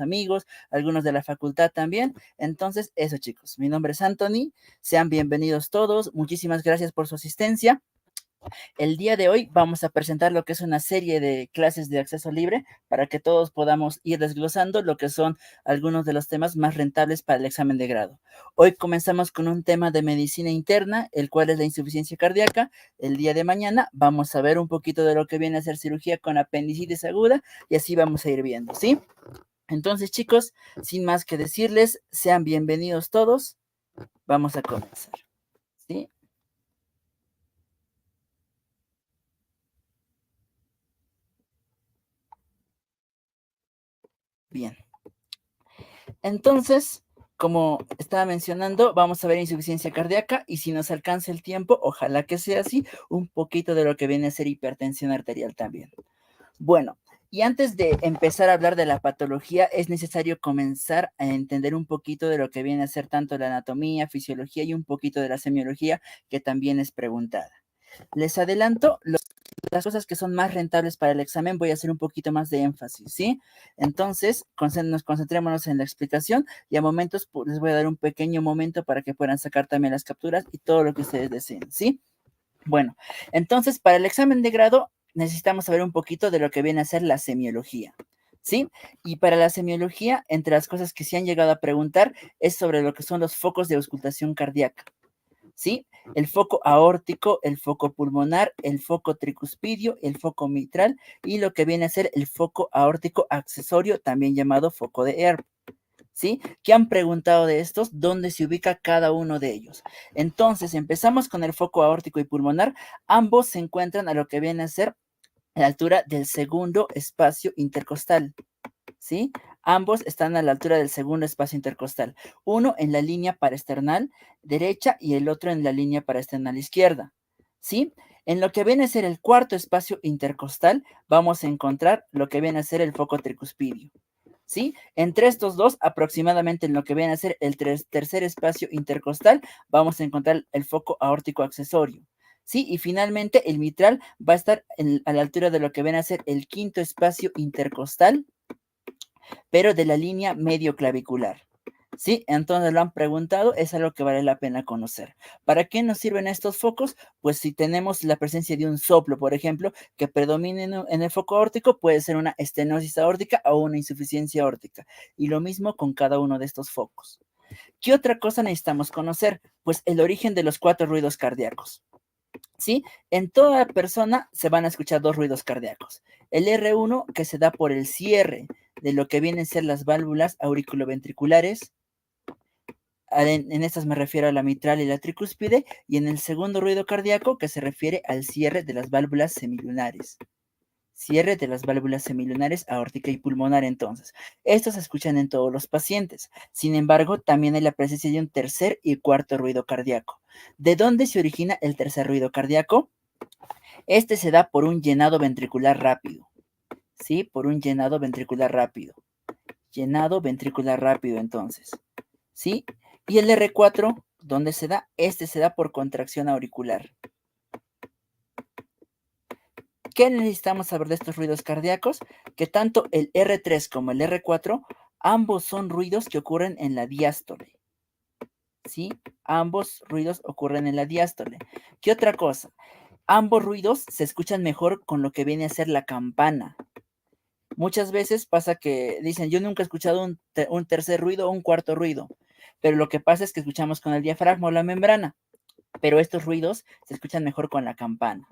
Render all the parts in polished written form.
amigos, algunos de la facultad también. Entonces, eso chicos, mi nombre es Anthony, sean bienvenidos todos, muchísimas gracias por su asistencia. El día de hoy vamos a presentar lo que es una serie de clases de acceso libre para que todos podamos ir desglosando lo que son algunos de los temas más rentables para el examen de grado. Hoy comenzamos con un tema de medicina interna, el cual es la insuficiencia cardíaca. El día de mañana vamos a ver un poquito de lo que viene a ser cirugía con apendicitis aguda y así vamos a ir viendo, ¿sí? Entonces, chicos, sin más que decirles, sean bienvenidos todos. Vamos a comenzar, ¿sí? Bien. Entonces, como estaba mencionando, vamos a ver insuficiencia cardíaca y si nos alcanza el tiempo, ojalá que sea así, un poquito de lo que viene a ser hipertensión arterial también. Bueno, y antes de empezar a hablar de la patología, es necesario comenzar a entender un poquito de lo que viene a ser tanto la anatomía, fisiología y un poquito de la semiología, que también es preguntada. Les adelanto las cosas que son más rentables para el examen, voy a hacer un poquito más de énfasis, ¿sí? Entonces, concentrémonos en la explicación y a momentos les voy a dar un pequeño momento para que puedan sacar también las capturas y todo lo que ustedes deseen, ¿sí? Bueno, entonces para el examen de grado necesitamos saber un poquito de lo que viene a ser la semiología, ¿sí? Y para la semiología, entre las cosas que se han llegado a preguntar es sobre lo que son los focos de auscultación cardíaca. ¿Sí? El foco aórtico, el foco pulmonar, el foco tricuspidio, el foco mitral y lo que viene a ser el foco aórtico accesorio, también llamado foco de Earp. ¿Sí? ¿Qué han preguntado de estos? ¿Dónde se ubica cada uno de ellos? Entonces, empezamos con el foco aórtico y pulmonar. Ambos se encuentran a lo que viene a ser a la altura del segundo espacio intercostal. ¿Sí? Ambos están a la altura del segundo espacio intercostal. Uno en la línea paraesternal derecha y el otro en la línea paraesternal izquierda. ¿Sí? En lo que viene a ser el cuarto espacio intercostal, vamos a encontrar lo que viene a ser el foco tricuspidio. ¿Sí? Entre estos dos, aproximadamente en lo que viene a ser el tercer espacio intercostal, vamos a encontrar el foco aórtico accesorio. ¿Sí? Y finalmente el mitral va a estar a la altura de lo que viene a ser el quinto espacio intercostal, pero de la línea medio clavicular. Sí, entonces lo han preguntado, es algo que vale la pena conocer. ¿Para qué nos sirven estos focos? Pues si tenemos la presencia de un soplo, por ejemplo, que predomine en el foco aórtico, puede ser una estenosis aórtica o una insuficiencia aórtica. Y lo mismo con cada uno de estos focos. ¿Qué otra cosa necesitamos conocer? Pues el origen de los 4 ruidos cardíacos. ¿Sí? En toda persona se van a escuchar 2 ruidos cardíacos. El R1 que se da por el cierre de lo que vienen a ser las válvulas auriculoventriculares. En estas me refiero a la mitral y la tricúspide, y en el segundo ruido cardíaco que se refiere al cierre de las válvulas semilunares. Cierre de las válvulas semilunares, aórtica y pulmonar entonces. Estos se escuchan en todos los pacientes. Sin embargo, también hay la presencia de un tercer y cuarto ruido cardíaco. ¿De dónde se origina el tercer ruido cardíaco? Este se da por un llenado ventricular rápido. ¿Sí? Por un llenado ventricular rápido. Llenado ventricular rápido entonces. ¿Sí? Y el R4, ¿dónde se da? Este se da por contracción auricular. ¿Qué necesitamos saber de estos ruidos cardíacos? Que tanto el R3 como el R4, ambos son ruidos que ocurren en la diástole. ¿Sí? Ambos ruidos ocurren en la diástole. ¿Qué otra cosa? Ambos ruidos se escuchan mejor con lo que viene a ser la campana. Muchas veces pasa que dicen, yo nunca he escuchado un tercer ruido o un cuarto ruido, pero lo que pasa es que escuchamos con el diafragma o la membrana, pero estos ruidos se escuchan mejor con la campana.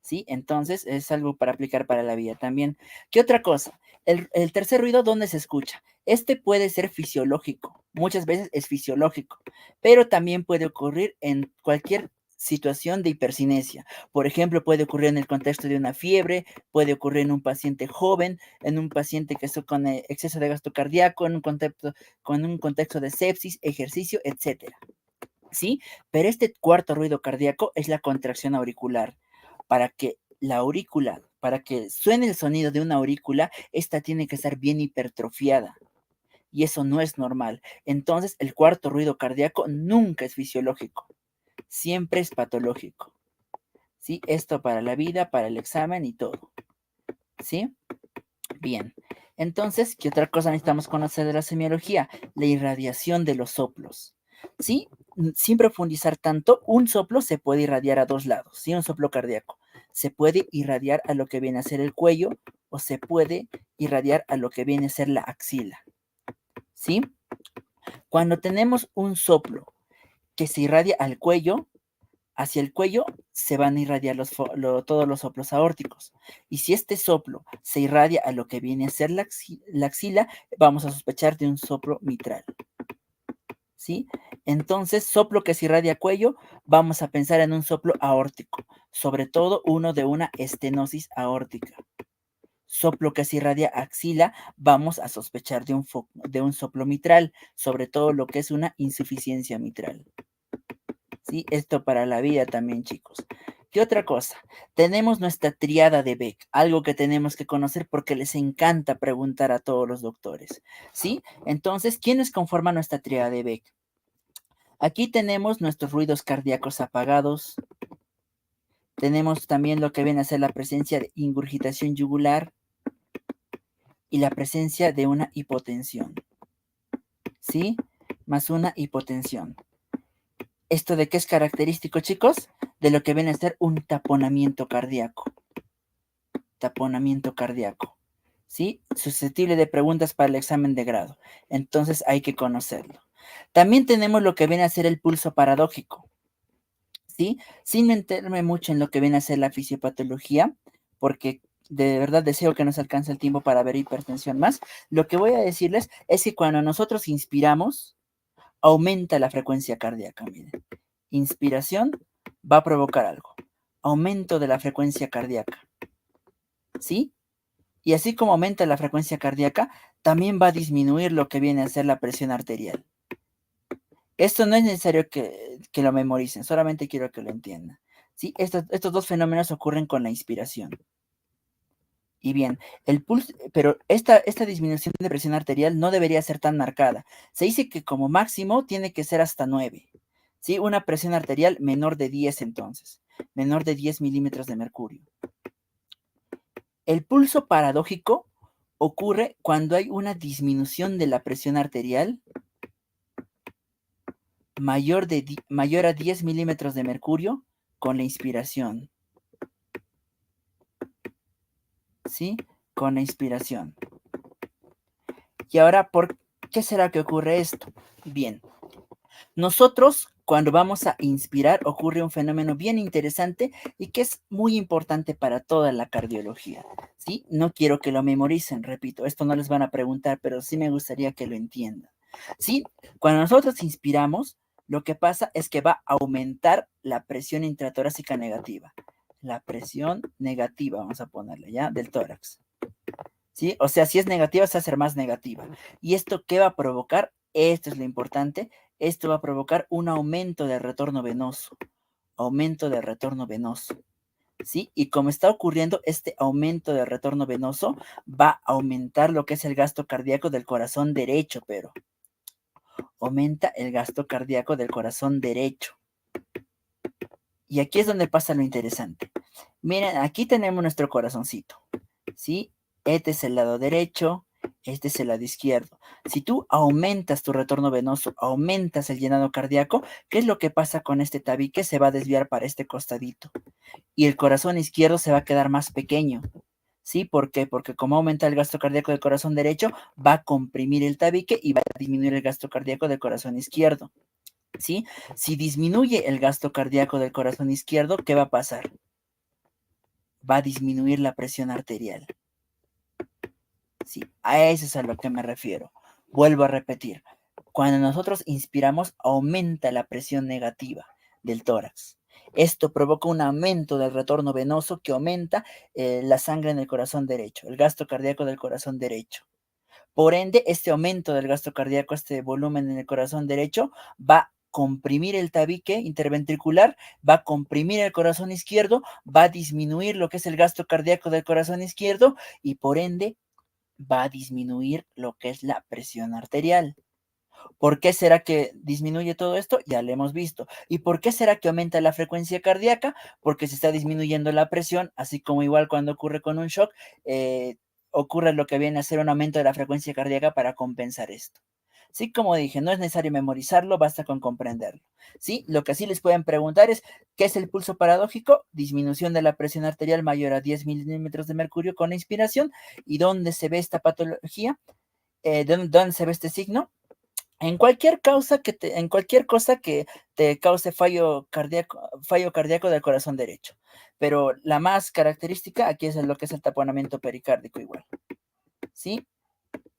¿Sí? Entonces es algo para aplicar para la vida también. ¿Qué otra cosa? El tercer ruido, ¿dónde se escucha? Este puede ser fisiológico, muchas veces es fisiológico, pero también puede ocurrir en cualquier situación de hipercinesia. Por ejemplo, puede ocurrir en el contexto de una fiebre, puede ocurrir en un paciente joven, en un paciente que está con exceso de gasto cardíaco, con un contexto de sepsis, ejercicio, etcétera. ¿Sí? Pero este cuarto ruido cardíaco es la contracción auricular. Para que suene el sonido de una aurícula, esta tiene que estar bien hipertrofiada. Y eso no es normal. Entonces, el cuarto ruido cardíaco nunca es fisiológico. Siempre es patológico. ¿Sí? Esto para la vida, para el examen y todo. ¿Sí? Bien. Entonces, ¿qué otra cosa necesitamos conocer de la semiología? La irradiación de los soplos. ¿Sí? Sin profundizar tanto, un soplo se puede irradiar a dos lados, ¿sí? Un soplo cardíaco. Se puede irradiar a lo que viene a ser el cuello o se puede irradiar a lo que viene a ser la axila, ¿sí? Cuando tenemos un soplo que se irradia al cuello, hacia el cuello se van a irradiar todos los soplos aórticos. Y si este soplo se irradia a lo que viene a ser la axila, vamos a sospechar de un soplo mitral. ¿Sí? Entonces, soplo que se irradia a cuello, vamos a pensar en un soplo aórtico, sobre todo uno de una estenosis aórtica. Soplo que se irradia a axila, vamos a sospechar de un soplo mitral, sobre todo lo que es una insuficiencia mitral. ¿Sí? Esto para la vida también, chicos. ¿Qué otra cosa? Tenemos nuestra triada de Beck, algo que tenemos que conocer porque les encanta preguntar a todos los doctores. ¿Sí? Entonces, ¿quiénes conforman nuestra triada de Beck? Aquí tenemos nuestros ruidos cardíacos apagados. Tenemos también lo que viene a ser la presencia de ingurgitación yugular y la presencia de una hipotensión. ¿Sí? Más una hipotensión. ¿Esto de qué es característico, chicos? De lo que viene a ser un taponamiento cardíaco. Taponamiento cardíaco. ¿Sí? Susceptible de preguntas para el examen de grado. Entonces hay que conocerlo. También tenemos lo que viene a ser el pulso paradójico. ¿Sí? Sin meterme mucho en lo que viene a ser la fisiopatología, porque de verdad deseo que nos alcance el tiempo para ver hipertensión más. Lo que voy a decirles es que cuando nosotros inspiramos, aumenta la frecuencia cardíaca. Miren, inspiración va a provocar algo. Aumento de la frecuencia cardíaca. ¿Sí? Y así como aumenta la frecuencia cardíaca, también va a disminuir lo que viene a ser la presión arterial. Esto no es necesario que lo memoricen, solamente quiero que lo entiendan. ¿Sí? Estos dos fenómenos ocurren con la inspiración. Y bien, el pulso, pero esta disminución de presión arterial no debería ser tan marcada. Se dice que como máximo tiene que ser hasta 9. ¿Sí? Una presión arterial menor de 10 entonces, menor de 10 milímetros de mercurio. El pulso paradójico ocurre cuando hay una disminución de la presión arterial mayor a 10 milímetros de mercurio con la inspiración. ¿Sí? Con la inspiración. Y ahora, ¿por qué será que ocurre esto? Bien, nosotros cuando vamos a inspirar ocurre un fenómeno bien interesante y que es muy importante para toda la cardiología. ¿Sí? No quiero que lo memoricen, repito, esto no les van a preguntar, pero sí me gustaría que lo entiendan. ¿Sí? Cuando nosotros inspiramos, lo que pasa es que va a aumentar la presión intratorácica negativa. La presión negativa, vamos a ponerle ya, del tórax. ¿Sí? O sea, si es negativa, se va a hacer más negativa. ¿Y esto qué va a provocar? Esto es lo importante. Esto va a provocar un aumento del retorno venoso. Aumento del retorno venoso. ¿Sí? Y como está ocurriendo este aumento del retorno venoso, va a aumentar lo que es el gasto cardíaco del corazón derecho, pero aumenta el gasto cardíaco del corazón derecho. Y aquí es donde pasa lo interesante. Miren, aquí tenemos nuestro corazoncito, ¿sí? Este es el lado derecho, este es el lado izquierdo. Si tú aumentas tu retorno venoso, aumentas el llenado cardíaco, ¿qué es lo que pasa con este tabique? Se va a desviar para este costadito. Y el corazón izquierdo se va a quedar más pequeño. ¿Sí? ¿Por qué? Porque como aumenta el gasto cardíaco del corazón derecho, va a comprimir el tabique y va a disminuir el gasto cardíaco del corazón izquierdo. ¿Sí? Si disminuye el gasto cardíaco del corazón izquierdo, ¿qué va a pasar? Va a disminuir la presión arterial. Sí, a eso es a lo que me refiero. Vuelvo a repetir. Cuando nosotros inspiramos, aumenta la presión negativa del tórax. Esto provoca un aumento del retorno venoso que aumenta la sangre en el corazón derecho, el gasto cardíaco del corazón derecho. Por ende, este aumento del gasto cardíaco, este volumen en el corazón derecho, va a comprimir el tabique interventricular, va a comprimir el corazón izquierdo, va a disminuir lo que es el gasto cardíaco del corazón izquierdo y por ende va a disminuir lo que es la presión arterial. ¿Por qué será que disminuye todo esto? Ya lo hemos visto. ¿Y por qué será que aumenta la frecuencia cardíaca? Porque se está disminuyendo la presión, así como igual cuando ocurre con un shock, ocurre lo que viene a ser un aumento de la frecuencia cardíaca para compensar esto. Sí, como dije, no es necesario memorizarlo, basta con comprenderlo. Sí, lo que sí les pueden preguntar es, ¿qué es el pulso paradójico? Disminución de la presión arterial mayor a 10 milímetros de mercurio con la inspiración. ¿Y dónde se ve esta patología? ¿Dónde se ve este signo? En cualquier en cualquier cosa que te cause fallo cardíaco del corazón derecho. Pero la más característica aquí es lo que es el taponamiento pericárdico igual. ¿Sí?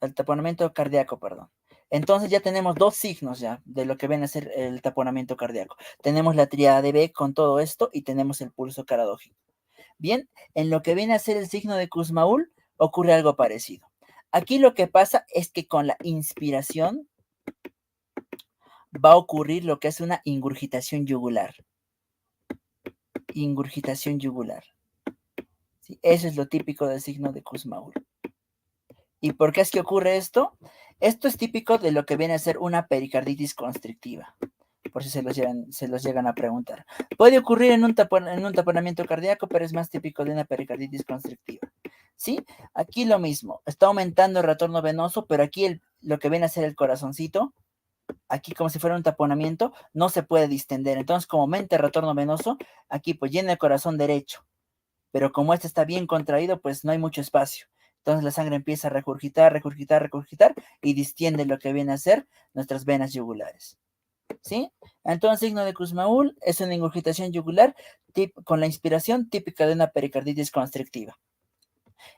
El taponamiento cardíaco, perdón. Entonces ya tenemos dos signos ya de lo que viene a ser el taponamiento cardíaco. Tenemos la tríada de B con todo esto y tenemos el pulso paradójico. Bien, en lo que viene a ser el signo de Kussmaul ocurre algo parecido. Aquí lo que pasa es que con la inspiración va a ocurrir lo que es una ingurgitación yugular. Ingurgitación yugular. ¿Sí? Eso es lo típico del signo de Kussmaul. ¿Y por qué es que ocurre esto? Esto es típico de lo que viene a ser una pericarditis constrictiva, por si se los llegan a preguntar. Puede ocurrir en un taponamiento cardíaco, pero es más típico de una pericarditis constrictiva. ¿Sí? Aquí lo mismo, está aumentando el retorno venoso, pero aquí lo que viene a ser el corazoncito, aquí como si fuera un taponamiento, no se puede distender. Entonces, como aumenta el retorno venoso, aquí pues llena el corazón derecho, pero como este está bien contraído, pues no hay mucho espacio. Entonces la sangre empieza a regurgitar, regurgitar, regurgitar y distiende lo que viene a ser nuestras venas yugulares. ¿Sí? Entonces, signo de Kussmaul es una ingurgitación yugular con la inspiración típica de una pericarditis constrictiva.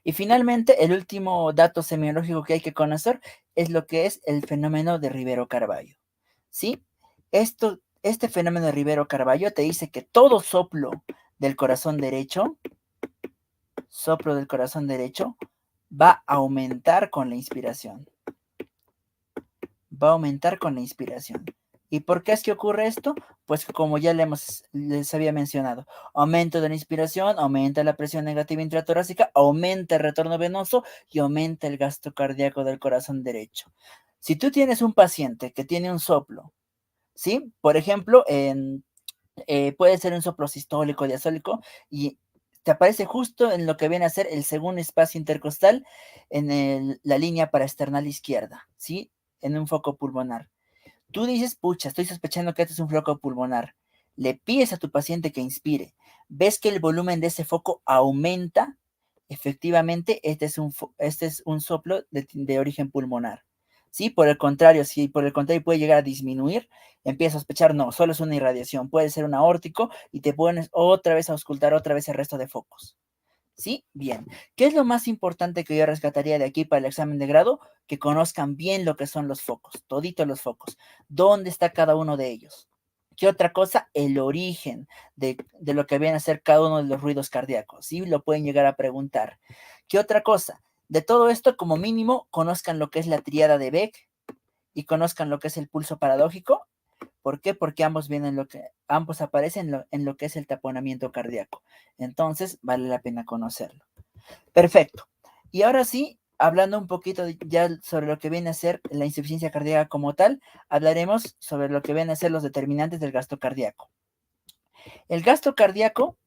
Y finalmente, el último dato semiológico que hay que conocer es lo que es el fenómeno de Rivero-Carballo. ¿Sí? Este fenómeno de Rivero-Carballo te dice que todo del corazón derecho, soplo del corazón derecho, va a aumentar con la inspiración. Va a aumentar con la inspiración. ¿Y por qué es que ocurre esto? Pues como ya les había mencionado, aumento de la inspiración, aumenta la presión negativa intratorácica, aumenta el retorno venoso y aumenta el gasto cardíaco del corazón derecho. Si tú tienes un paciente que tiene un soplo, ¿sí? Por ejemplo, puede ser un soplo sistólico, diastólico, y te aparece justo en lo que viene a ser el segundo espacio intercostal en la línea paraesternal izquierda, ¿sí? En un foco pulmonar. Tú dices, pucha, estoy sospechando que este es un foco pulmonar. Le pides a tu paciente que inspire. Ves que el volumen de ese foco aumenta. Efectivamente, este es un soplo de origen pulmonar. Sí, por el contrario, si por el contrario puede llegar a disminuir, empiezas a sospechar, no, solo es una irradiación, puede ser un aórtico y te pones otra vez a auscultar otra vez el resto de focos. ¿Sí? Bien. ¿Qué es lo más importante que yo rescataría de aquí para el examen de grado? Que conozcan bien lo que son los focos, toditos los focos. ¿Dónde está cada uno de ellos? ¿Qué otra cosa? El origen de lo que viene a ser cada uno de los ruidos cardíacos. ¿Sí? Lo pueden llegar a preguntar. ¿Qué otra cosa? De todo esto, como mínimo, conozcan lo que es la tríada de Beck y conozcan lo que es el pulso paradójico. ¿Por qué? Porque ambos aparecen en lo que es el taponamiento cardíaco. Entonces, vale la pena conocerlo. Perfecto. Y ahora sí, hablando un poquito ya sobre lo que viene a ser la insuficiencia cardíaca como tal, hablaremos sobre lo que vienen a ser los determinantes del gasto cardíaco. El gasto cardíaco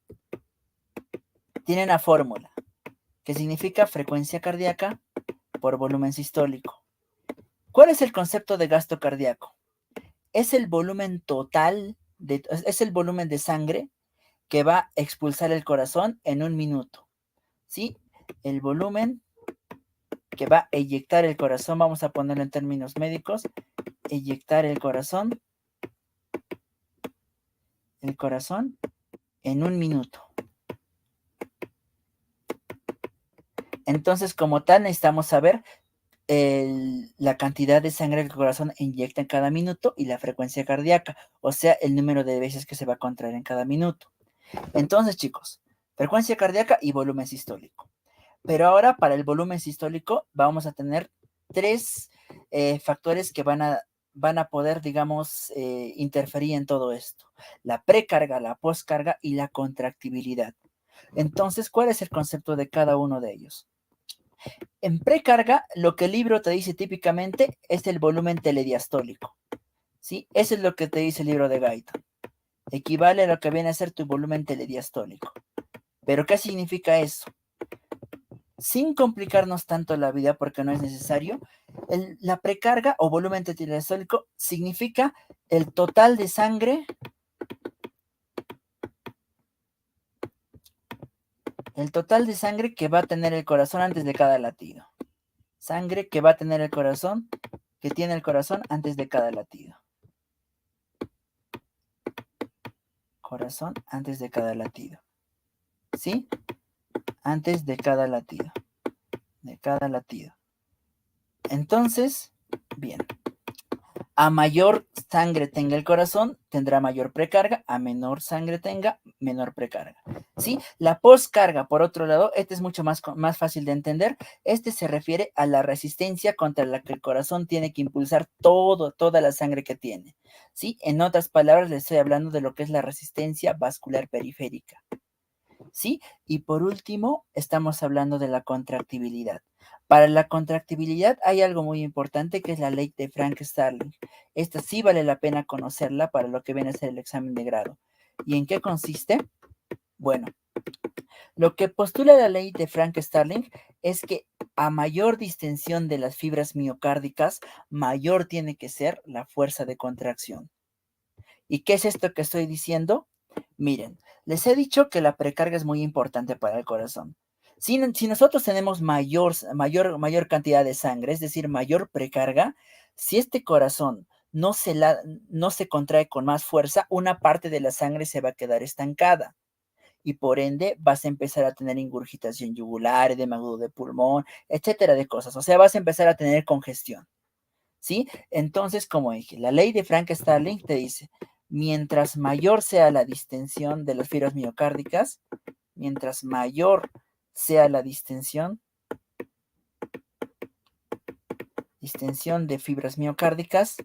tiene una fórmula que significa frecuencia cardíaca por volumen sistólico. ¿Cuál es el concepto de gasto cardíaco? Es el volumen total, es el volumen de sangre que va a expulsar el corazón en un minuto. ¿Sí? El volumen que va a eyectar el corazón, vamos a ponerlo en términos médicos, eyectar el corazón en un minuto. Entonces, como tal, necesitamos saber la cantidad de sangre que el corazón inyecta en cada minuto y la frecuencia cardíaca, o sea, el número de veces que se va a contraer en cada minuto. Entonces, chicos, frecuencia cardíaca y volumen sistólico. Pero ahora para el volumen sistólico vamos a tener tres factores que van a poder, digamos, interferir en todo esto. La precarga, la poscarga y la contractibilidad. Entonces, ¿cuál es el concepto de cada uno de ellos? En precarga, lo que el libro te dice típicamente es el volumen telediastólico. ¿Sí? Eso es lo que te dice el libro de Guyton. Equivale a lo que viene a ser tu volumen telediastólico. ¿Pero qué significa eso? sin complicarnos tanto la vida porque no es necesario, la precarga o volumen diastólico significa el total de sangre, que va a tener el corazón antes de cada latido. Sangre que va a tener el corazón, que tiene el corazón antes de cada latido. Corazón antes de cada latido. ¿Sí? Antes de cada latido. De cada latido. Entonces, bien. A mayor sangre tenga el corazón, tendrá mayor precarga. A menor sangre tenga, menor precarga. ¿Sí? La postcarga, por otro lado, este es mucho más fácil de entender. Este se refiere a la resistencia contra la que el corazón tiene que impulsar toda la sangre que tiene. ¿Sí? En otras palabras, le estoy hablando de lo que es la resistencia vascular periférica. ¿Sí? Y por último, estamos hablando de la contractibilidad. Para la contractibilidad hay algo muy importante que es la ley de Frank-Starling. Esta sí vale la pena conocerla para lo que viene a ser el examen de grado. ¿Y en qué consiste? Bueno, lo que postula la ley de Frank-Starling es que a mayor distensión de las fibras miocárdicas, mayor tiene que ser la fuerza de contracción. ¿Y qué es esto que estoy diciendo? Miren, les he dicho que la precarga es muy importante para el corazón. Si nosotros tenemos mayor cantidad de sangre, es decir, mayor precarga, si este corazón no se contrae con más fuerza, una parte de la sangre se va a quedar estancada. Y por ende vas a empezar a tener ingurgitación yugular, edema agudo de pulmón, etcétera de cosas. O sea, vas a empezar a tener congestión. ¿Sí? Entonces, como dije, la ley de Frank-Starling te dice, mientras mayor sea la distensión de las fibras miocárdicas, mientras mayor sea la distensión de fibras miocárdicas,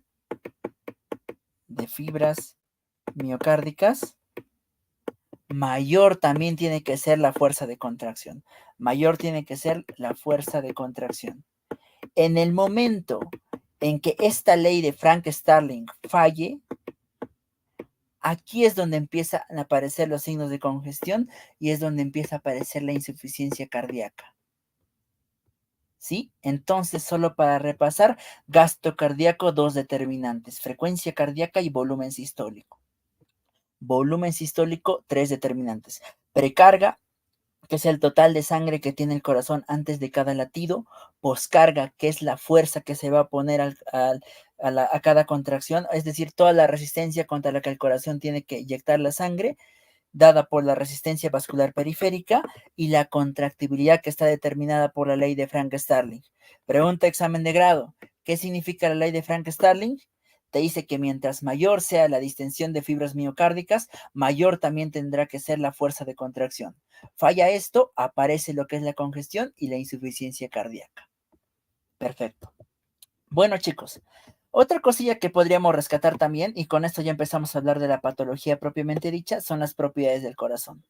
mayor también tiene que ser la fuerza de contracción. Mayor tiene que ser la fuerza de contracción. En el momento en que esta ley de Frank-Starling falle, aquí es donde empiezan a aparecer los signos de congestión y es donde empieza a aparecer la insuficiencia cardíaca. ¿Sí? Entonces, solo para repasar, gasto cardíaco, dos determinantes, frecuencia cardíaca y volumen sistólico. Volumen sistólico, tres determinantes. Precarga, que es el total de sangre que tiene el corazón antes de cada latido. Poscarga, que es la fuerza que se va a poner a cada contracción, es decir, toda la resistencia contra la que el corazón tiene que inyectar la sangre, dada por la resistencia vascular periférica, y la contractibilidad que está determinada por la ley de Frank-Starling. Pregunta examen de grado. ¿Qué significa la ley de Frank-Starling? Te dice que mientras mayor sea la distensión de fibras miocárdicas, mayor también tendrá que ser la fuerza de contracción. Falla esto, aparece lo que es la congestión y la insuficiencia cardíaca. Perfecto. Bueno, chicos, otra cosilla que podríamos rescatar también, y con esto ya empezamos a hablar de la patología propiamente dicha, son las propiedades del corazón.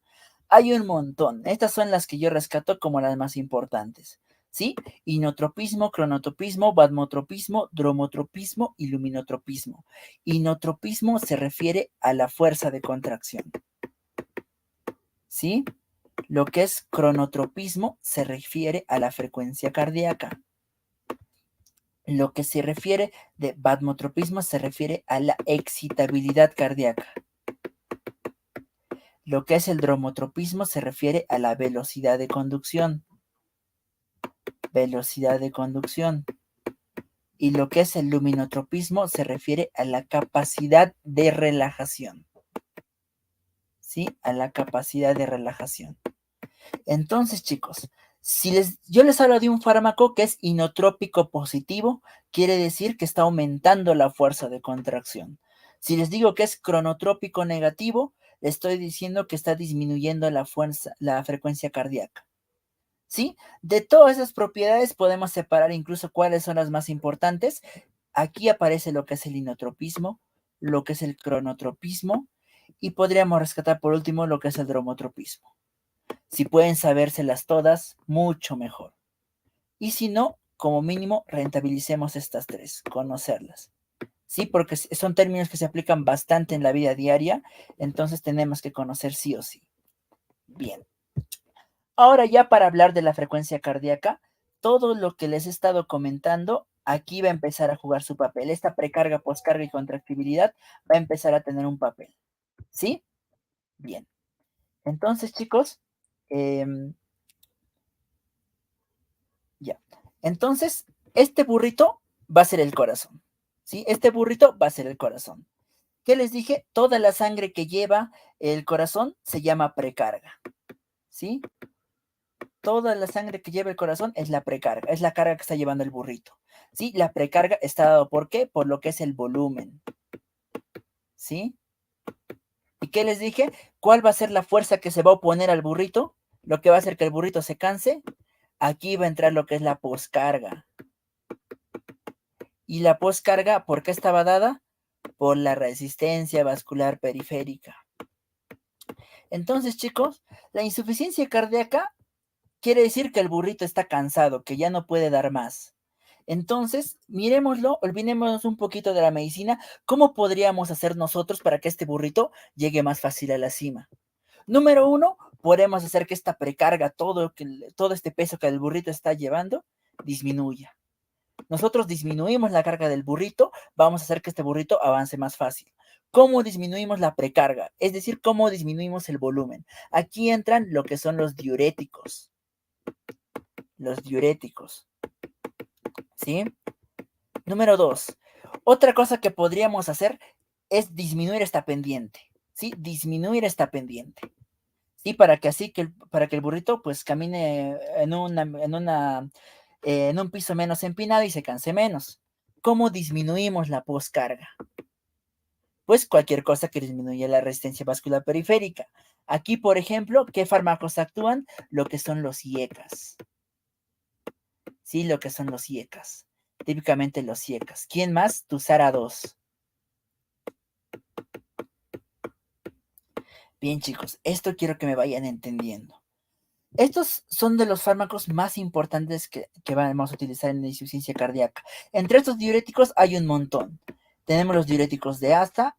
Hay un montón. Estas son las que yo rescato como las más importantes. ¿Sí? Inotropismo, cronotropismo, vasmotropismo, dromotropismo y luminotropismo. Inotropismo se refiere a la fuerza de contracción. ¿Sí? Lo que es cronotropismo se refiere a la frecuencia cardíaca. Lo que se refiere de vasmotropismo se refiere a la excitabilidad cardíaca. Lo que es el dromotropismo se refiere a la velocidad de conducción. Velocidad de conducción. Y lo que es el luminotropismo se refiere a la capacidad de relajación. ¿Sí? A la capacidad de relajación. Entonces, chicos, si yo les hablo de un fármaco que es inotrópico positivo, quiere decir que está aumentando la fuerza de contracción. Si les digo que es cronotrópico negativo, les estoy diciendo que está disminuyendo la frecuencia cardíaca. ¿Sí? De todas esas propiedades podemos separar incluso cuáles son las más importantes. Aquí aparece lo que es el inotropismo, lo que es el cronotropismo y podríamos rescatar por último lo que es el dromotropismo. Si pueden sabérselas todas, mucho mejor. Y si no, como mínimo, rentabilicemos estas tres, conocerlas. Sí, porque son términos que se aplican bastante en la vida diaria, entonces tenemos que conocer sí o sí. Bien. Ahora ya para hablar de la frecuencia cardíaca, todo lo que les he estado comentando, aquí va a empezar a jugar su papel. Esta precarga, poscarga y contractibilidad va a empezar a tener un papel. ¿Sí? Bien. Entonces, chicos, em, ya. Entonces, este burrito va a ser el corazón. ¿Sí? Este burrito va a ser el corazón. ¿Qué les dije? Toda la sangre que lleva el corazón se llama precarga. ¿Sí? Toda la sangre que lleva el corazón es la precarga, es la carga que está llevando el burrito. ¿Sí? La precarga está dado ¿por qué? Por lo que es el volumen. ¿Sí? ¿Y qué les dije? ¿Cuál va a ser la fuerza que se va a oponer al burrito? Lo que va a hacer que el burrito se canse. Aquí va a entrar lo que es la poscarga. Y la poscarga, ¿por qué estaba dada? Por la resistencia vascular periférica. Entonces, chicos, la insuficiencia cardíaca quiere decir que el burrito está cansado, que ya no puede dar más. Entonces, miremoslo, olvidémonos un poquito de la medicina. ¿Cómo podríamos hacer nosotros para que este burrito llegue más fácil a la cima? Número uno, podemos hacer que esta precarga, todo este peso que el burrito está llevando, disminuya. Nosotros disminuimos la carga del burrito, vamos a hacer que este burrito avance más fácil. ¿Cómo disminuimos la precarga? Es decir, ¿cómo disminuimos el volumen? Aquí entran lo que son los diuréticos. Los diuréticos. ¿Sí? Número dos. Otra cosa que podríamos hacer es disminuir esta pendiente. ¿Sí? Disminuir esta pendiente. Sí, para que así para que el burrito pues camine en un piso menos empinado y se canse menos. ¿Cómo disminuimos la poscarga? Pues cualquier cosa que disminuya la resistencia vascular periférica. Aquí, por ejemplo, ¿qué fármacos actúan? Lo que son los IECAS. Sí, lo que son los IECAS. Típicamente los IECAS. ¿Quién más? Tusara 2. Bien, chicos, esto quiero que me vayan entendiendo. Estos son de los fármacos más importantes que vamos a utilizar en la insuficiencia cardíaca. Entre estos diuréticos hay un montón. Tenemos los diuréticos de ASA,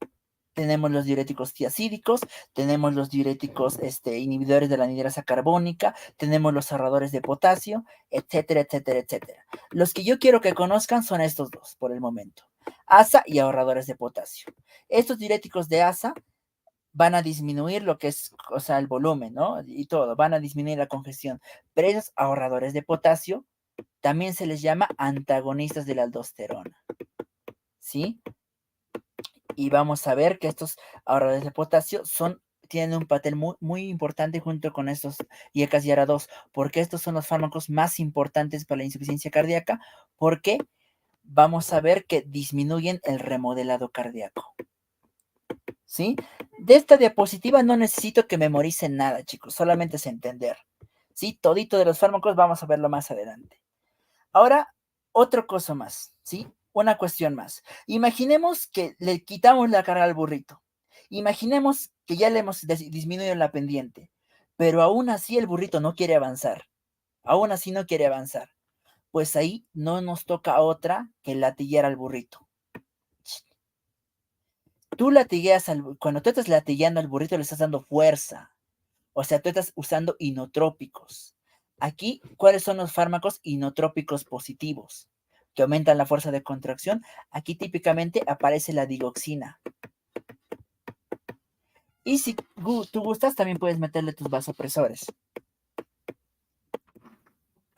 tenemos los diuréticos tiacídicos, tenemos los diuréticos inhibidores de la anhidrasa carbónica, tenemos los ahorradores de potasio, etcétera, etcétera, etcétera. Los que yo quiero que conozcan son estos dos por el momento. ASA y ahorradores de potasio. Estos diuréticos de ASA van a disminuir lo que es, o sea, el volumen, ¿no? Y todo, van a disminuir la congestión. Pero esos ahorradores de potasio también se les llama antagonistas de la aldosterona, ¿sí? Y vamos a ver que estos ahorradores de potasio tienen un papel muy, muy importante junto con estos IECAS y ARA2, porque estos son los fármacos más importantes para la insuficiencia cardíaca, porque vamos a ver que disminuyen el remodelado cardíaco. ¿Sí? De esta diapositiva no necesito que memoricen nada, chicos, solamente es entender. ¿Sí? Todito de los fármacos vamos a verlo más adelante. Ahora, otra cosa más, ¿sí? Una cuestión más. Imaginemos que le quitamos la carga al burrito. Imaginemos que ya le hemos disminuido la pendiente, pero aún así el burrito no quiere avanzar. Aún así no quiere avanzar. Pues ahí no nos toca otra que latillar al burrito. Cuando tú estás latillando al burrito le estás dando fuerza. O sea, tú estás usando inotrópicos. Aquí, ¿cuáles son los fármacos inotrópicos positivos? Que aumentan la fuerza de contracción. Aquí típicamente aparece la digoxina. Y si tú gustas, también puedes meterle tus vasopresores.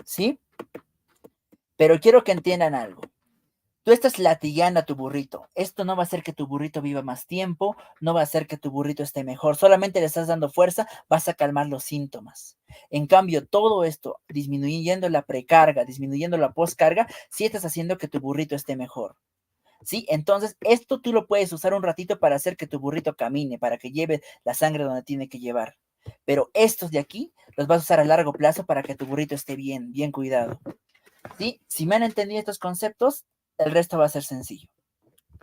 ¿Sí? Pero quiero que entiendan algo. Tú estás latillando a tu burrito. Esto no va a hacer que tu burrito viva más tiempo, no va a hacer que tu burrito esté mejor. Solamente le estás dando fuerza, vas a calmar los síntomas. En cambio, todo esto, disminuyendo la precarga, disminuyendo la poscarga, sí estás haciendo que tu burrito esté mejor. ¿Sí? Entonces, esto tú lo puedes usar un ratito para hacer que tu burrito camine, para que lleve la sangre donde tiene que llevar. Pero estos de aquí los vas a usar a largo plazo para que tu burrito esté bien, bien cuidado. ¿Sí? Si me han entendido estos conceptos, el resto va a ser sencillo.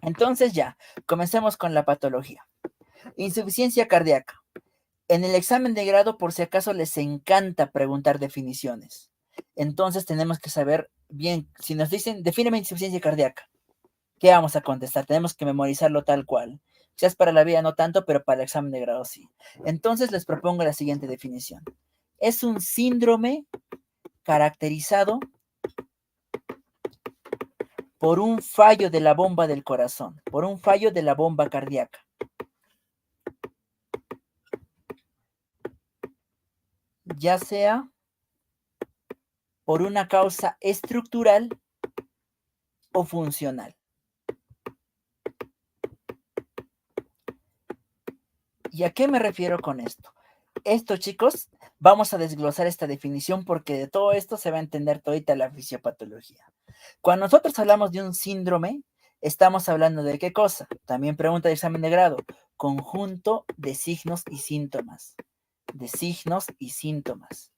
Entonces ya, comencemos con la patología. Insuficiencia cardíaca. En el examen de grado, por si acaso, les encanta preguntar definiciones. Entonces tenemos que saber bien, si nos dicen, defíneme insuficiencia cardíaca, ¿qué vamos a contestar? Tenemos que memorizarlo tal cual. Quizás para la vida no tanto, pero para el examen de grado sí. Entonces les propongo la siguiente definición. Es un síndrome caracterizado por un fallo de la bomba del corazón, por un fallo de la bomba cardíaca. Ya sea por una causa estructural o funcional. ¿Y a qué me refiero con esto? Esto, chicos, vamos a desglosar esta definición porque de todo esto se va a entender todita la fisiopatología. Cuando nosotros hablamos de un síndrome, estamos hablando de qué cosa. También pregunta de examen de grado. Conjunto de signos y síntomas. De signos y síntomas.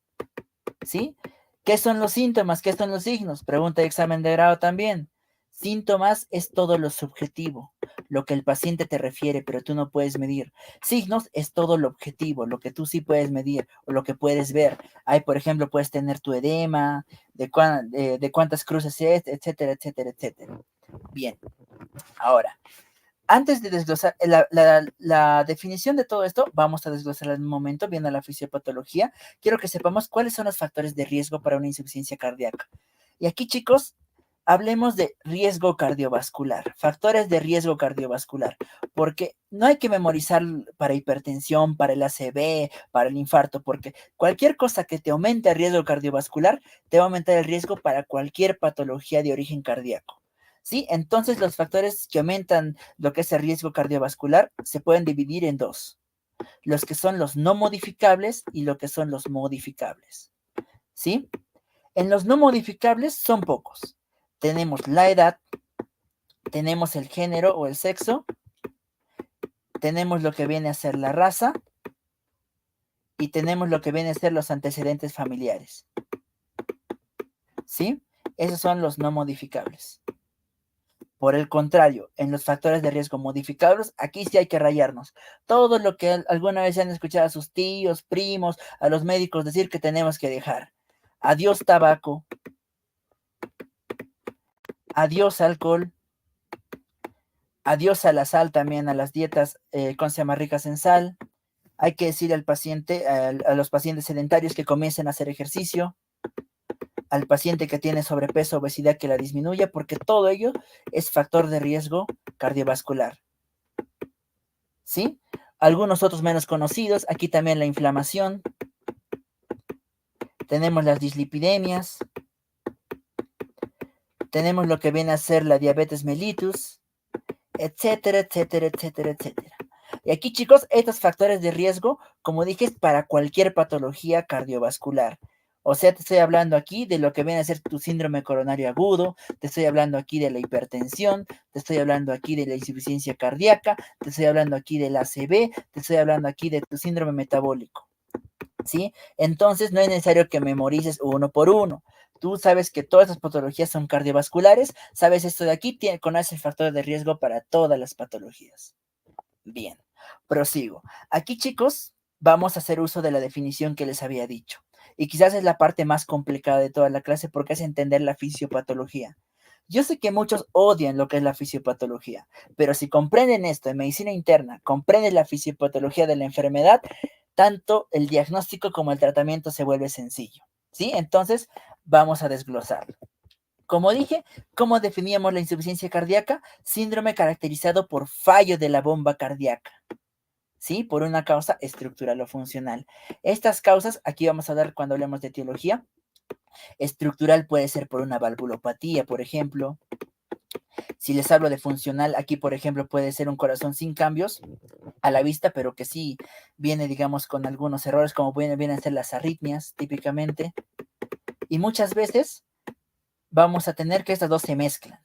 ¿Sí? ¿Qué son los síntomas? ¿Qué son los signos? Pregunta de examen de grado también. Síntomas es todo lo subjetivo, lo que el paciente te refiere, pero tú no puedes medir. Signos es todo lo objetivo, lo que tú sí puedes medir o lo que puedes ver. Hay, por ejemplo, puedes tener tu edema, de cuántas cruces es, etcétera, etcétera, etcétera. Bien, ahora, antes de desglosar la definición de todo esto, vamos a desglosarla en un momento, viendo la fisiopatología. Quiero que sepamos cuáles son los factores de riesgo para una insuficiencia cardíaca. Y aquí, chicos, hablemos de riesgo cardiovascular, factores de riesgo cardiovascular, porque no hay que memorizar para hipertensión, para el ACV, para el infarto, porque cualquier cosa que te aumente el riesgo cardiovascular te va a aumentar el riesgo para cualquier patología de origen cardíaco. ¿Sí? Entonces los factores que aumentan lo que es el riesgo cardiovascular se pueden dividir en dos, los que son los no modificables y lo que son los modificables. ¿Sí? En los no modificables son pocos. Tenemos la edad, tenemos el género o el sexo, tenemos lo que viene a ser la raza y tenemos lo que viene a ser los antecedentes familiares. ¿Sí? Esos son los no modificables. Por el contrario, en los factores de riesgo modificables, aquí sí hay que rayarnos. Todo lo que alguna vez han escuchado a sus tíos, primos, a los médicos decir que tenemos que dejar. Adiós tabaco. Adiós alcohol. Adiós a la sal también, a las dietas con más ricas en sal. Hay que decir al paciente, a los pacientes sedentarios que comiencen a hacer ejercicio, al paciente que tiene sobrepeso, obesidad, que la disminuya, porque todo ello es factor de riesgo cardiovascular. ¿Sí? Algunos otros menos conocidos, aquí también la inflamación, tenemos las dislipidemias, tenemos lo que viene a ser la diabetes mellitus, etcétera, etcétera, etcétera, etcétera. Y aquí, chicos, estos factores de riesgo, como dije, es para cualquier patología cardiovascular. O sea, te estoy hablando aquí de lo que viene a ser tu síndrome coronario agudo, te estoy hablando aquí de la hipertensión, te estoy hablando aquí de la insuficiencia cardíaca, te estoy hablando aquí del ACV, te estoy hablando aquí de tu síndrome metabólico. ¿Sí? Entonces no es necesario que memorices uno por uno. Tú sabes que todas las patologías son cardiovasculares, sabes esto de aquí, conoces el factor de riesgo para todas las patologías. Bien, prosigo. Aquí, chicos, vamos a hacer uso de la definición que les había dicho. Y quizás es la parte más complicada de toda la clase porque es entender la fisiopatología. Yo sé que muchos odian lo que es la fisiopatología, pero si comprenden esto en medicina interna, comprenden la fisiopatología de la enfermedad, tanto el diagnóstico como el tratamiento se vuelve sencillo. ¿Sí? Entonces, vamos a desglosarlo. Como dije, ¿cómo definíamos la insuficiencia cardíaca? Síndrome caracterizado por fallo de la bomba cardíaca. ¿Sí? Por una causa estructural o funcional. Estas causas, aquí vamos a dar cuando hablemos de etiología. Estructural puede ser por una valvulopatía, por ejemplo. Si les hablo de funcional, aquí, por ejemplo, puede ser un corazón sin cambios a la vista, pero que sí viene, digamos, con algunos errores, como vienen a ser las arritmias, típicamente. Y muchas veces vamos a tener que estas dos se mezclan.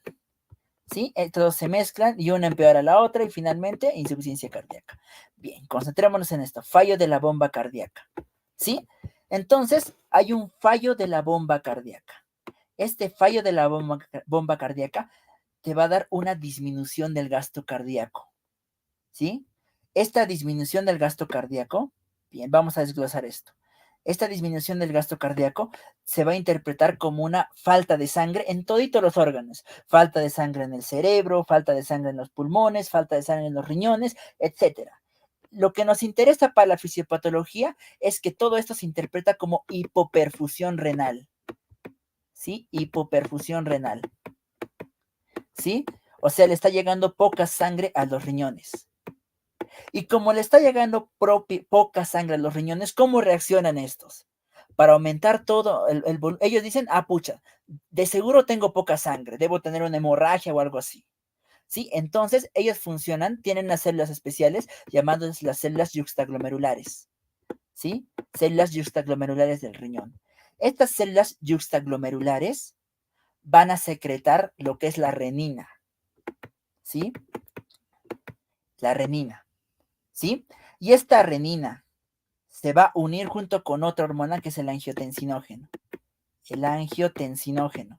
¿Sí? Estas dos se mezclan y una empeora a la otra y finalmente insuficiencia cardíaca. Bien, concentrémonos en esto. Fallo de la bomba cardíaca. ¿Sí? Entonces, hay un fallo de la bomba cardíaca. Este fallo de la bomba cardíaca te va a dar una disminución del gasto cardíaco. ¿Sí? Esta disminución del gasto cardíaco, bien, vamos a desglosar esto. Esta disminución del gasto cardíaco se va a interpretar como una falta de sangre en toditos los órganos. Falta de sangre en el cerebro, falta de sangre en los pulmones, falta de sangre en los riñones, etc. lo que nos interesa para la fisiopatología es que todo esto se interpreta como hipoperfusión renal, ¿sí? Hipoperfusión renal, ¿sí? O sea, le está llegando poca sangre a los riñones. Y como le está llegando poca sangre a los riñones, ¿cómo reaccionan estos? Para aumentar todo, ellos dicen, ah, pucha, de seguro tengo poca sangre, debo tener una hemorragia o algo así. ¿Sí? Entonces, ellos funcionan, tienen unas células especiales llamadas las células yuxtaglomerulares, ¿sí? Células yuxtaglomerulares del riñón. Estas células yuxtaglomerulares van a secretar lo que es la renina, ¿sí? La renina, ¿sí? Y esta renina se va a unir junto con otra hormona que es el angiotensinógeno. El angiotensinógeno.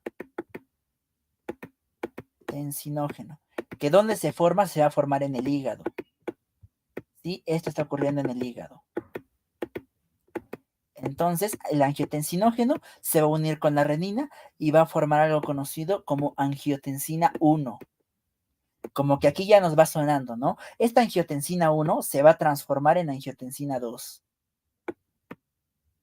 Tensinógeno. Que donde se forma, se va a formar en el hígado. ¿Sí? Esto está ocurriendo en el hígado. Entonces, el angiotensinógeno se va a unir con la renina y va a formar algo conocido como angiotensina 1. Como que aquí ya nos va sonando, ¿no? Esta angiotensina 1 se va a transformar en angiotensina 2.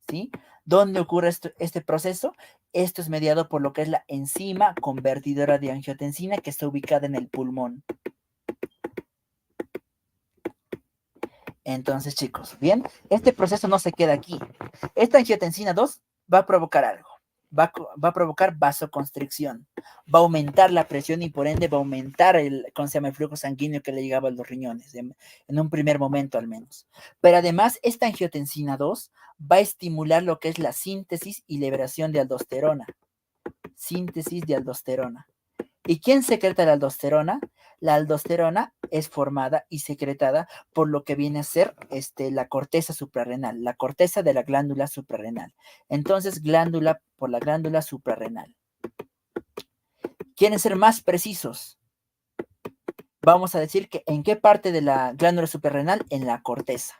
¿Sí? ¿Dónde ocurre este proceso? Esto es mediado por lo que es la enzima convertidora de angiotensina que está ubicada en el pulmón. Entonces, chicos, bien, este proceso no se queda aquí. Esta angiotensina 2 va a provocar algo. Va a provocar vasoconstricción. Va a aumentar la presión y por ende va a aumentar ¿cómo se llama? El flujo sanguíneo que le llegaba a los riñones, en un primer momento al menos. Pero además, esta angiotensina 2 va a estimular lo que es la síntesis y liberación de aldosterona. Síntesis de aldosterona. ¿Y quién secreta la aldosterona? La aldosterona es formada y secretada por lo que viene a ser la corteza suprarrenal, la corteza de la glándula suprarrenal. Entonces, por la glándula suprarrenal. ¿Quieren ser más precisos? Vamos a decir que en qué parte de la glándula suprarrenal, en la corteza.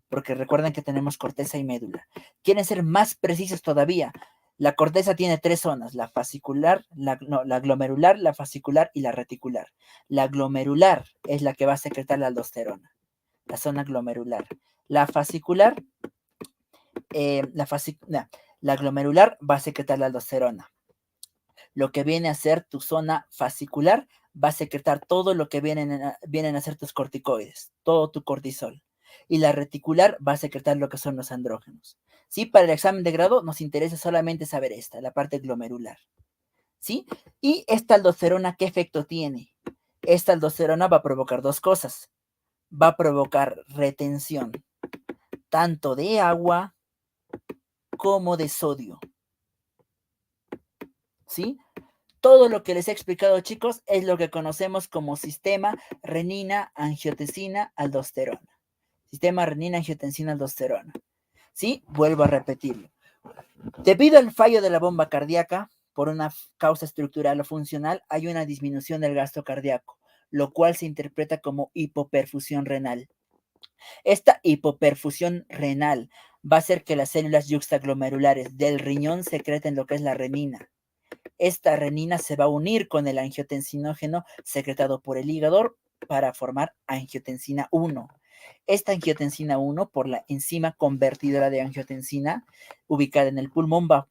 Porque recuerden que tenemos corteza y médula. ¿Quieren ser más precisos todavía? La corteza tiene 3 zonas, la fascicular, la glomerular, la fascicular y la reticular. La glomerular es la que va a secretar la aldosterona, la zona glomerular. La fascicular, la glomerular va a secretar la aldosterona. Lo que viene a ser tu zona fascicular va a secretar todo lo que vienen a ser tus corticoides, todo tu cortisol. Y la reticular va a secretar lo que son los andrógenos. ¿Sí? Para el examen de grado nos interesa solamente saber esta, la parte glomerular. ¿Sí? Y esta aldosterona, ¿qué efecto tiene? Esta aldosterona va a provocar 2 cosas. Va a provocar retención, tanto de agua como de sodio. ¿Sí? Todo lo que les he explicado, chicos, es lo que conocemos como sistema renina, angiotensina, aldosterona. Sistema renina, angiotensina, aldosterona. ¿Sí? Vuelvo a repetirlo. Debido al fallo de la bomba cardíaca, por una causa estructural o funcional, hay una disminución del gasto cardíaco, lo cual se interpreta como hipoperfusión renal. Esta hipoperfusión renal va a hacer que las células yuxtaglomerulares del riñón secreten lo que es la renina. Esta renina se va a unir con el angiotensinógeno secretado por el hígado para formar angiotensina 1. Esta angiotensina 1, por la enzima convertidora de angiotensina ubicada en el pulmón, va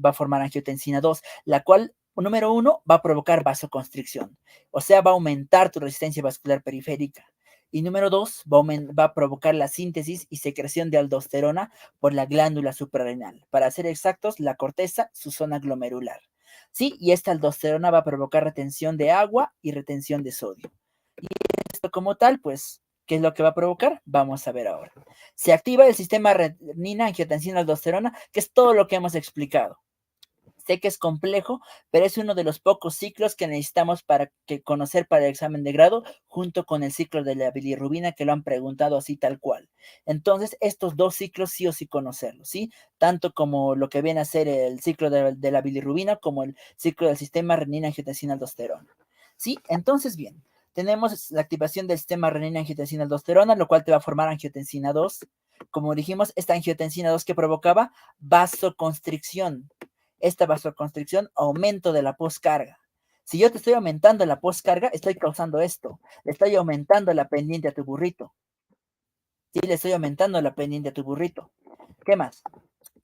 a formar angiotensina 2, la cual, número 1, va a provocar vasoconstricción, o sea, va a aumentar tu resistencia vascular periférica. Y número 2, va a provocar la síntesis y secreción de aldosterona por la glándula suprarrenal. Para ser exactos, la corteza, su zona glomerular. ¿Sí? Y esta aldosterona va a provocar retención de agua y retención de sodio. Y esto como tal, pues, ¿qué es lo que va a provocar? Vamos a ver ahora. Se activa el sistema renina, angiotensina, aldosterona, que es todo lo que hemos explicado. Sé que es complejo, pero es uno de los pocos ciclos que necesitamos para conocer para el examen de grado, junto con el ciclo de la bilirrubina, que lo han preguntado así tal cual. Entonces, estos 2 ciclos sí o sí conocerlos, ¿sí? Tanto como lo que viene a ser el ciclo de la bilirrubina, como el ciclo del sistema renina, angiotensina, aldosterona. ¿Sí? Entonces, bien, tenemos la activación del sistema renina, angiotensina, aldosterona, lo cual te va a formar angiotensina 2. Como dijimos, esta angiotensina 2 que provocaba vasoconstricción. Esta vasoconstricción, aumento de la poscarga. Si yo te estoy aumentando la poscarga, estoy causando esto. Le estoy aumentando la pendiente a tu burrito. Sí, le estoy aumentando la pendiente a tu burrito. ¿Qué más?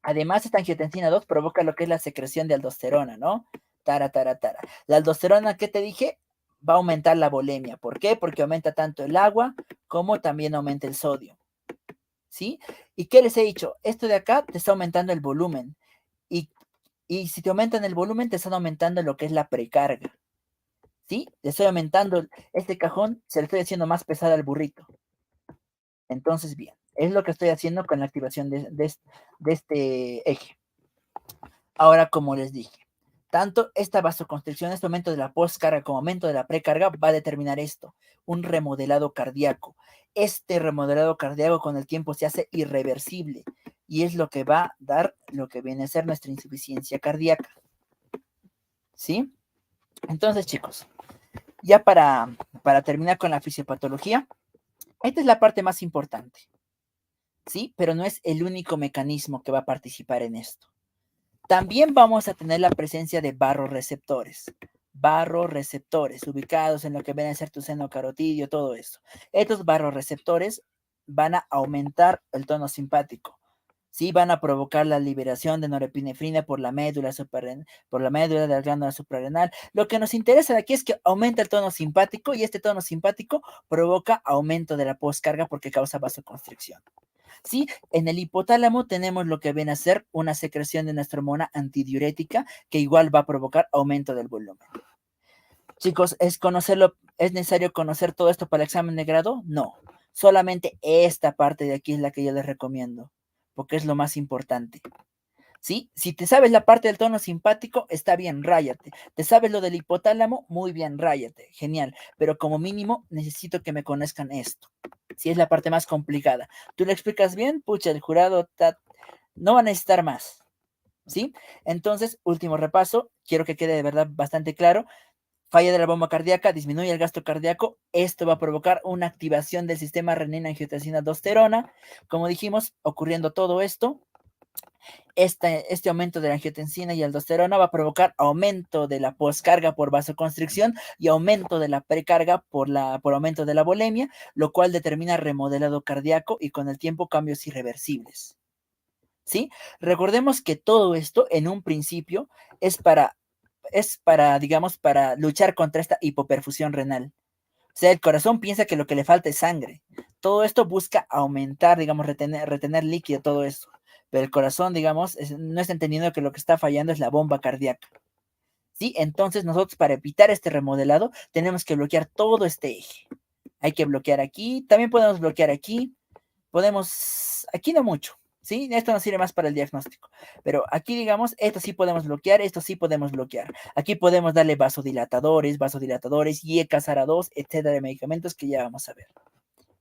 Además, esta angiotensina 2 provoca lo que es la secreción de aldosterona, ¿no? Tara, tara, tara. La aldosterona, ¿qué te dije? Va a aumentar la volemia. ¿Por qué? Porque aumenta tanto el agua como también aumenta el sodio. ¿Sí? ¿Y qué les he dicho? Esto de acá te está aumentando el volumen. Y, y si te aumentan el volumen, te están aumentando lo que es la precarga. ¿Sí? Le estoy aumentando este cajón, se le estoy haciendo más pesada al burrito. Entonces, bien, es lo que estoy haciendo con la activación de este eje. Ahora, como les dije, tanto esta vasoconstricción, este aumento de la postcarga como aumento de la precarga va a determinar esto, un remodelado cardíaco. Este remodelado cardíaco con el tiempo se hace irreversible y es lo que va a dar lo que viene a ser nuestra insuficiencia cardíaca. ¿Sí? Entonces, chicos, ya para terminar con la fisiopatología, esta es la parte más importante. ¿Sí? Pero no es el único mecanismo que va a participar en esto. También vamos a tener la presencia de barroreceptores ubicados en lo que viene a ser tu seno carotidio, todo eso. Estos barroreceptores van a aumentar el tono simpático. Sí, van a provocar la liberación de norepinefrina por la médula por la médula de la glándula suprarrenal. Lo que nos interesa de aquí es que aumenta el tono simpático y este tono simpático provoca aumento de la postcarga porque causa vasoconstricción. Sí, en el hipotálamo tenemos lo que viene a ser una secreción de nuestra hormona antidiurética que igual va a provocar aumento del volumen. Chicos, ¿es necesario conocer todo esto para el examen de grado? No, solamente esta parte de aquí es la que yo les recomiendo, porque es lo más importante. ¿Sí? Si te sabes la parte del tono simpático, está bien, ráyate. ¿Te sabes lo del hipotálamo? Muy bien, ráyate. Genial. Pero como mínimo, necesito que me conozcan esto. Si es la parte más complicada. ¿Tú lo explicas bien? Pucha, el jurado no va a necesitar más. ¿Sí? Entonces, último repaso. Quiero que quede de verdad bastante claro. Falla de la bomba cardíaca, disminuye el gasto cardíaco. Esto va a provocar una activación del sistema renina-angiotensina-aldosterona. Como dijimos, ocurriendo todo esto, este aumento de la angiotensina y aldosterona va a provocar aumento de la poscarga por vasoconstricción y aumento de la precarga por aumento de la volemia, lo cual determina remodelado cardíaco y con el tiempo cambios irreversibles. ¿Sí? Recordemos que todo esto en un principio es para, digamos, para luchar contra esta hipoperfusión renal. O sea, el corazón piensa que lo que le falta es sangre. Todo esto busca aumentar, digamos, retener líquido, todo eso. Pero el corazón, digamos, no está entendiendo que lo que está fallando es la bomba cardíaca. ¿Sí? Entonces nosotros para evitar este remodelado tenemos que bloquear todo este eje. Hay que bloquear aquí, también podemos bloquear aquí, aquí no mucho, ¿sí? Esto nos sirve más para el diagnóstico, pero aquí digamos, esto sí podemos bloquear, esto sí podemos bloquear. Aquí podemos darle vasodilatadores, IECASARA2, etcétera, de medicamentos que ya vamos a ver.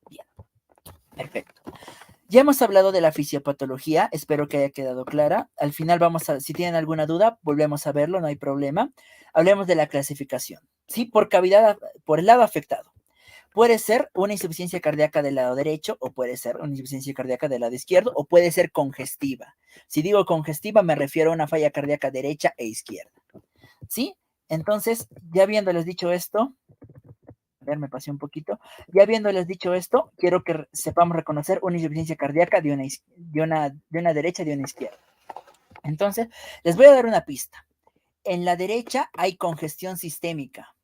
Bien, perfecto. Ya hemos hablado de la fisiopatología, espero que haya quedado clara. Al final si tienen alguna duda, volvemos a verlo, no hay problema. Hablemos de la clasificación, ¿sí? Por cavidad, por el lado afectado. Puede ser una insuficiencia cardíaca del lado derecho o puede ser una insuficiencia cardíaca del lado izquierdo o puede ser congestiva. Si digo congestiva me refiero a una falla cardíaca derecha e izquierda. ¿Sí? Entonces, ya habiéndoles dicho esto, a ver, me pasé un poquito. Ya habiéndoles dicho esto, quiero que sepamos reconocer una insuficiencia cardíaca de una derecha y de una izquierda. Entonces, les voy a dar una pista. En la derecha hay congestión sistémica,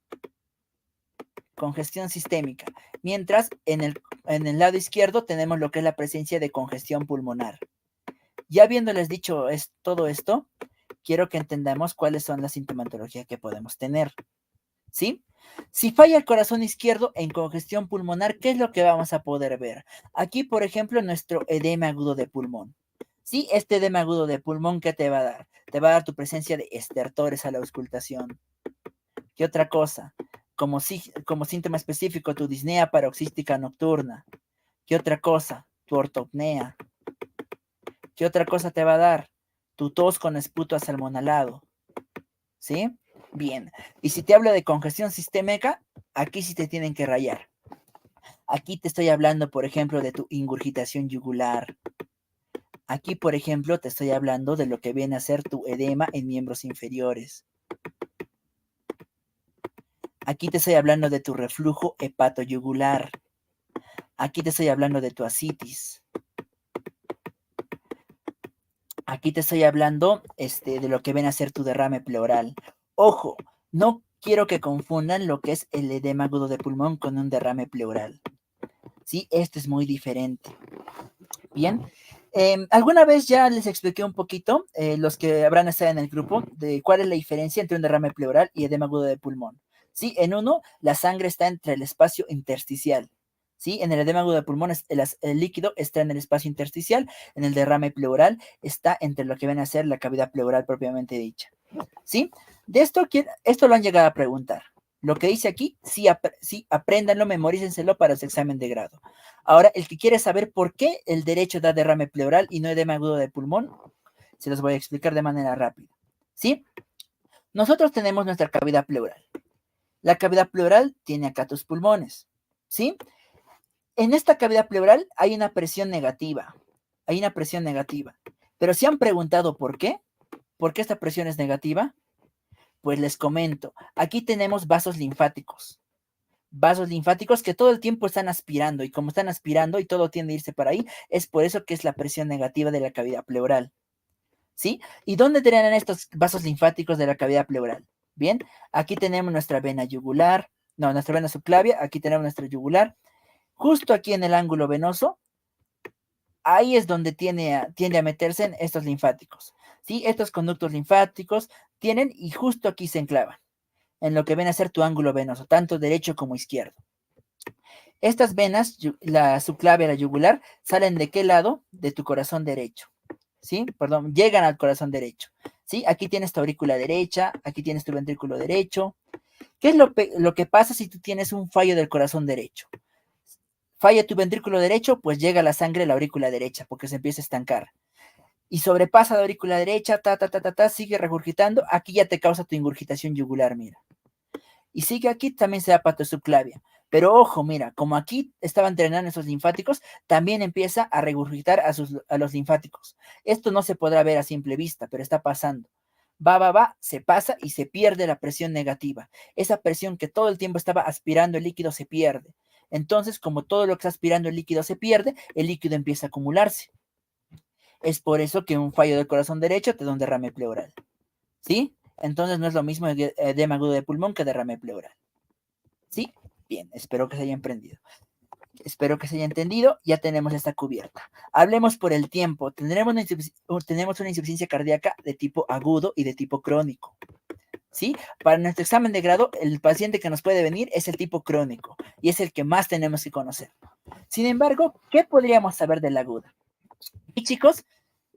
mientras en el lado izquierdo tenemos lo que es la presencia de congestión pulmonar. Ya habiéndoles dicho todo esto, quiero que entendamos cuáles son las sintomatologías que podemos tener, ¿sí? Si falla el corazón izquierdo en congestión pulmonar, ¿qué es lo que vamos a poder ver? Aquí, por ejemplo, nuestro edema agudo de pulmón. ¿Sí? Este edema agudo de pulmón, ¿qué te va a dar? Te va a dar tu presencia de estertores a la auscultación. ¿Qué otra cosa? Como síntoma específico, tu disnea paroxística nocturna. ¿Qué otra cosa? Tu ortopnea. ¿Qué otra cosa te va a dar? Tu tos con esputo asalmonalado. ¿Sí? Bien. Y si te hablo de congestión sistémica, aquí sí te tienen que rayar. Aquí te estoy hablando, por ejemplo, de tu ingurgitación yugular. Aquí, por ejemplo, te estoy hablando de lo que viene a ser tu edema en miembros inferiores. Aquí te estoy hablando de tu reflujo hepatoyugular. Aquí te estoy hablando de tu ascitis. Aquí te estoy hablando de lo que viene a ser tu derrame pleural. Ojo, no quiero que confundan lo que es el edema agudo de pulmón con un derrame pleural. Sí, esto es muy diferente. Bien, alguna vez ya les expliqué un poquito, los que habrán estado en el grupo, de cuál es la diferencia entre un derrame pleural y edema agudo de pulmón. Sí, en uno, la sangre está entre el espacio intersticial. Sí, en el edema agudo de pulmón el líquido está en el espacio intersticial, en el derrame pleural está entre lo que viene a ser la cavidad pleural propiamente dicha. ¿Sí? De esto lo han llegado a preguntar. Lo que dice aquí, sí, apréndanlo, memorícenselo para su examen de grado. Ahora, el que quiere saber por qué el derecho da derrame pleural y no edema agudo de pulmón, se los voy a explicar de manera rápida. ¿Sí? Nosotros tenemos nuestra cavidad pleural. La cavidad pleural tiene acá tus pulmones. ¿Sí? En esta cavidad pleural hay una presión negativa. Hay una presión negativa. Pero ¿se han preguntado por qué? ¿Por qué esta presión es negativa? Pues les comento, aquí tenemos vasos linfáticos. Vasos linfáticos que todo el tiempo están aspirando y como están aspirando y todo tiende a irse para ahí, es por eso que es la presión negativa de la cavidad pleural. ¿Sí? ¿Y dónde tienen estos vasos linfáticos de la cavidad pleural? Bien, aquí tenemos nuestra vena yugular, no, nuestra vena subclavia, aquí tenemos nuestra yugular, justo aquí en el ángulo venoso, ahí es donde tiende a meterse en estos linfáticos. ¿Sí? Estos conductos linfáticos tienen y justo aquí se enclavan en lo que viene a ser tu ángulo venoso, tanto derecho como izquierdo. Estas venas, la subclavia, la yugular, salen de qué lado? De tu corazón derecho. ¿Sí? Perdón, llegan al corazón derecho. ¿Sí? Aquí tienes tu aurícula derecha, aquí tienes tu ventrículo derecho. ¿Qué es lo que pasa si tú tienes un fallo del corazón derecho? Falla tu ventrículo derecho, pues llega la sangre a la aurícula derecha, porque se empieza a estancar. Y sobrepasa la aurícula derecha, sigue regurgitando. Aquí ya te causa tu ingurgitación yugular, mira. Y sigue aquí, también se da patosubclavia. Pero ojo, mira, como aquí estaban drenando esos linfáticos, también empieza a regurgitar a los linfáticos. Esto no se podrá ver a simple vista, pero está pasando. Va, se pasa y se pierde la presión negativa. Esa presión que todo el tiempo estaba aspirando el líquido se pierde. Entonces, como todo lo que está aspirando el líquido se pierde, el líquido empieza a acumularse. Es por eso que un fallo del corazón derecho te da un derrame pleural. ¿Sí? Entonces no es lo mismo edema agudo de pulmón que derrame pleural. ¿Sí? Bien, espero que se haya emprendido. Espero que se haya entendido. Ya tenemos esta cubierta. Hablemos por el tiempo. Tenemos una insuficiencia cardíaca de tipo agudo y de tipo crónico. ¿Sí? Para nuestro examen de grado, el paciente que nos puede venir es el tipo crónico y es el que más tenemos que conocer. Sin embargo, ¿qué podríamos saber de la aguda? Y chicos,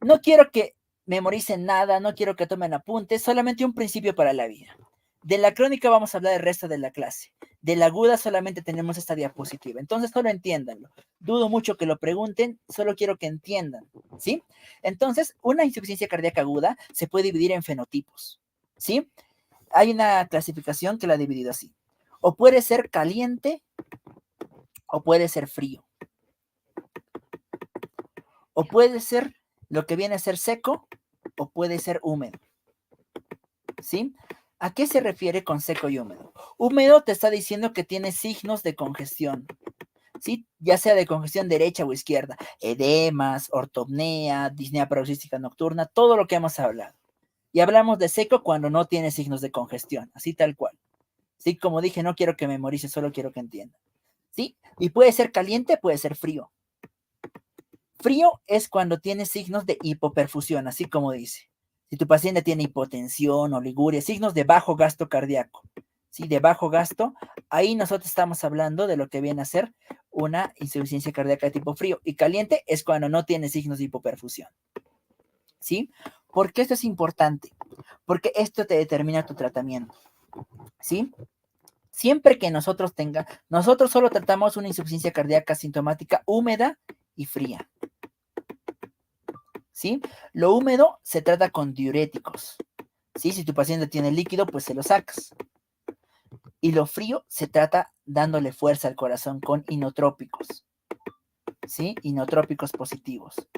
no quiero que memoricen nada, no quiero que tomen apuntes, solamente un principio para la vida. De la crónica vamos a hablar el resto de la clase. De la aguda solamente tenemos esta diapositiva. Entonces solo entiéndanlo. Dudo mucho que lo pregunten, solo quiero que entiendan. ¿Sí? Entonces, una insuficiencia cardíaca aguda se puede dividir en fenotipos. ¿Sí? Hay una clasificación que la ha dividido así. O puede ser caliente o puede ser frío. O puede ser lo que viene a ser seco o puede ser húmedo. ¿Sí? ¿A qué se refiere con seco y húmedo? Húmedo te está diciendo que tiene signos de congestión, ¿sí? Ya sea de congestión derecha o izquierda, edemas, ortopnea, disnea paroxística nocturna, todo lo que hemos hablado. Y hablamos de seco cuando no tiene signos de congestión, así tal cual. ¿Sí? Como dije, no quiero que memorice, solo quiero que entienda. ¿Sí? Y puede ser caliente, puede ser frío. Frío es cuando tiene signos de hipoperfusión, así como dice. Si tu paciente tiene hipotensión, oliguria, signos de bajo gasto cardíaco, ¿sí? De bajo gasto, ahí nosotros estamos hablando de lo que viene a ser una insuficiencia cardíaca de tipo frío. Y caliente es cuando no tiene signos de hipoperfusión, ¿sí? ¿Por qué esto es importante? Porque esto te determina tu tratamiento, ¿sí? Siempre que nosotros solo tratamos una insuficiencia cardíaca sintomática húmeda y fría. ¿Sí? Lo húmedo se trata con diuréticos. ¿Sí? Si tu paciente tiene líquido, pues se lo sacas. Y lo frío se trata dándole fuerza al corazón con inotrópicos. ¿Sí? Inotrópicos positivos.